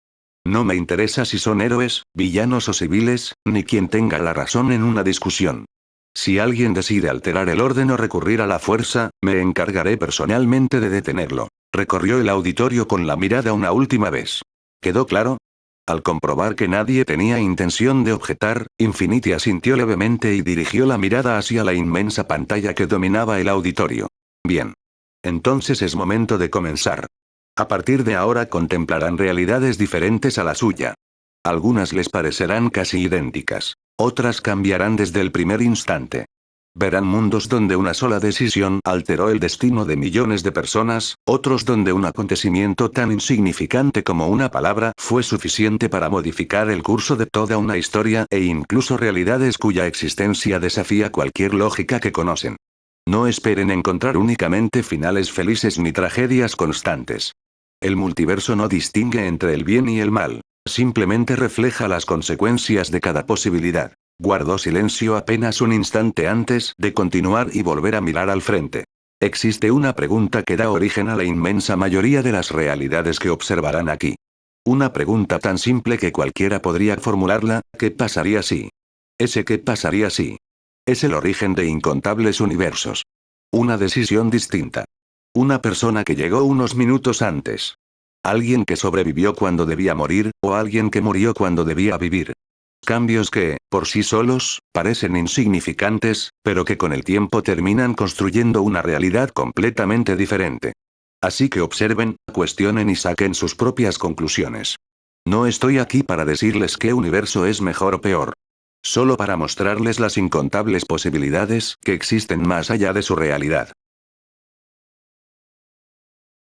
No me interesa si son héroes, villanos o civiles, ni quien tenga la razón en una discusión. Si alguien decide alterar el orden o recurrir a la fuerza, me encargaré personalmente de detenerlo. Recorrió el auditorio con la mirada una última vez. ¿Quedó claro? Al comprobar que nadie tenía intención de objetar, Infinity asintió levemente y dirigió la mirada hacia la inmensa pantalla que dominaba el auditorio. Bien. Entonces es momento de comenzar. A partir de ahora contemplarán realidades diferentes a la suya. Algunas les parecerán casi idénticas. Otras cambiarán desde el primer instante. Verán mundos donde una sola decisión alteró el destino de millones de personas, otros donde un acontecimiento tan insignificante como una palabra fue suficiente para modificar el curso de toda una historia e incluso realidades cuya existencia desafía cualquier lógica que conocen. No esperen encontrar únicamente finales felices ni tragedias constantes. El multiverso no distingue entre el bien y el mal. Simplemente refleja las consecuencias de cada posibilidad. Guardó silencio apenas un instante antes de continuar y volver a mirar al frente. Existe una pregunta que da origen a la inmensa mayoría de las realidades que observarán aquí. Una pregunta tan simple que cualquiera podría formularla: ¿qué pasaría si? Ese ¿qué pasaría si? Es el origen de incontables universos. Una decisión distinta. Una persona que llegó unos minutos antes. Alguien que sobrevivió cuando debía morir, o alguien que murió cuando debía vivir. Cambios que, por sí solos, parecen insignificantes, pero que con el tiempo terminan construyendo una realidad completamente diferente. Así que observen, cuestionen y saquen sus propias conclusiones. No estoy aquí para decirles qué universo es mejor o peor. Solo para mostrarles las incontables posibilidades que existen más allá de su realidad.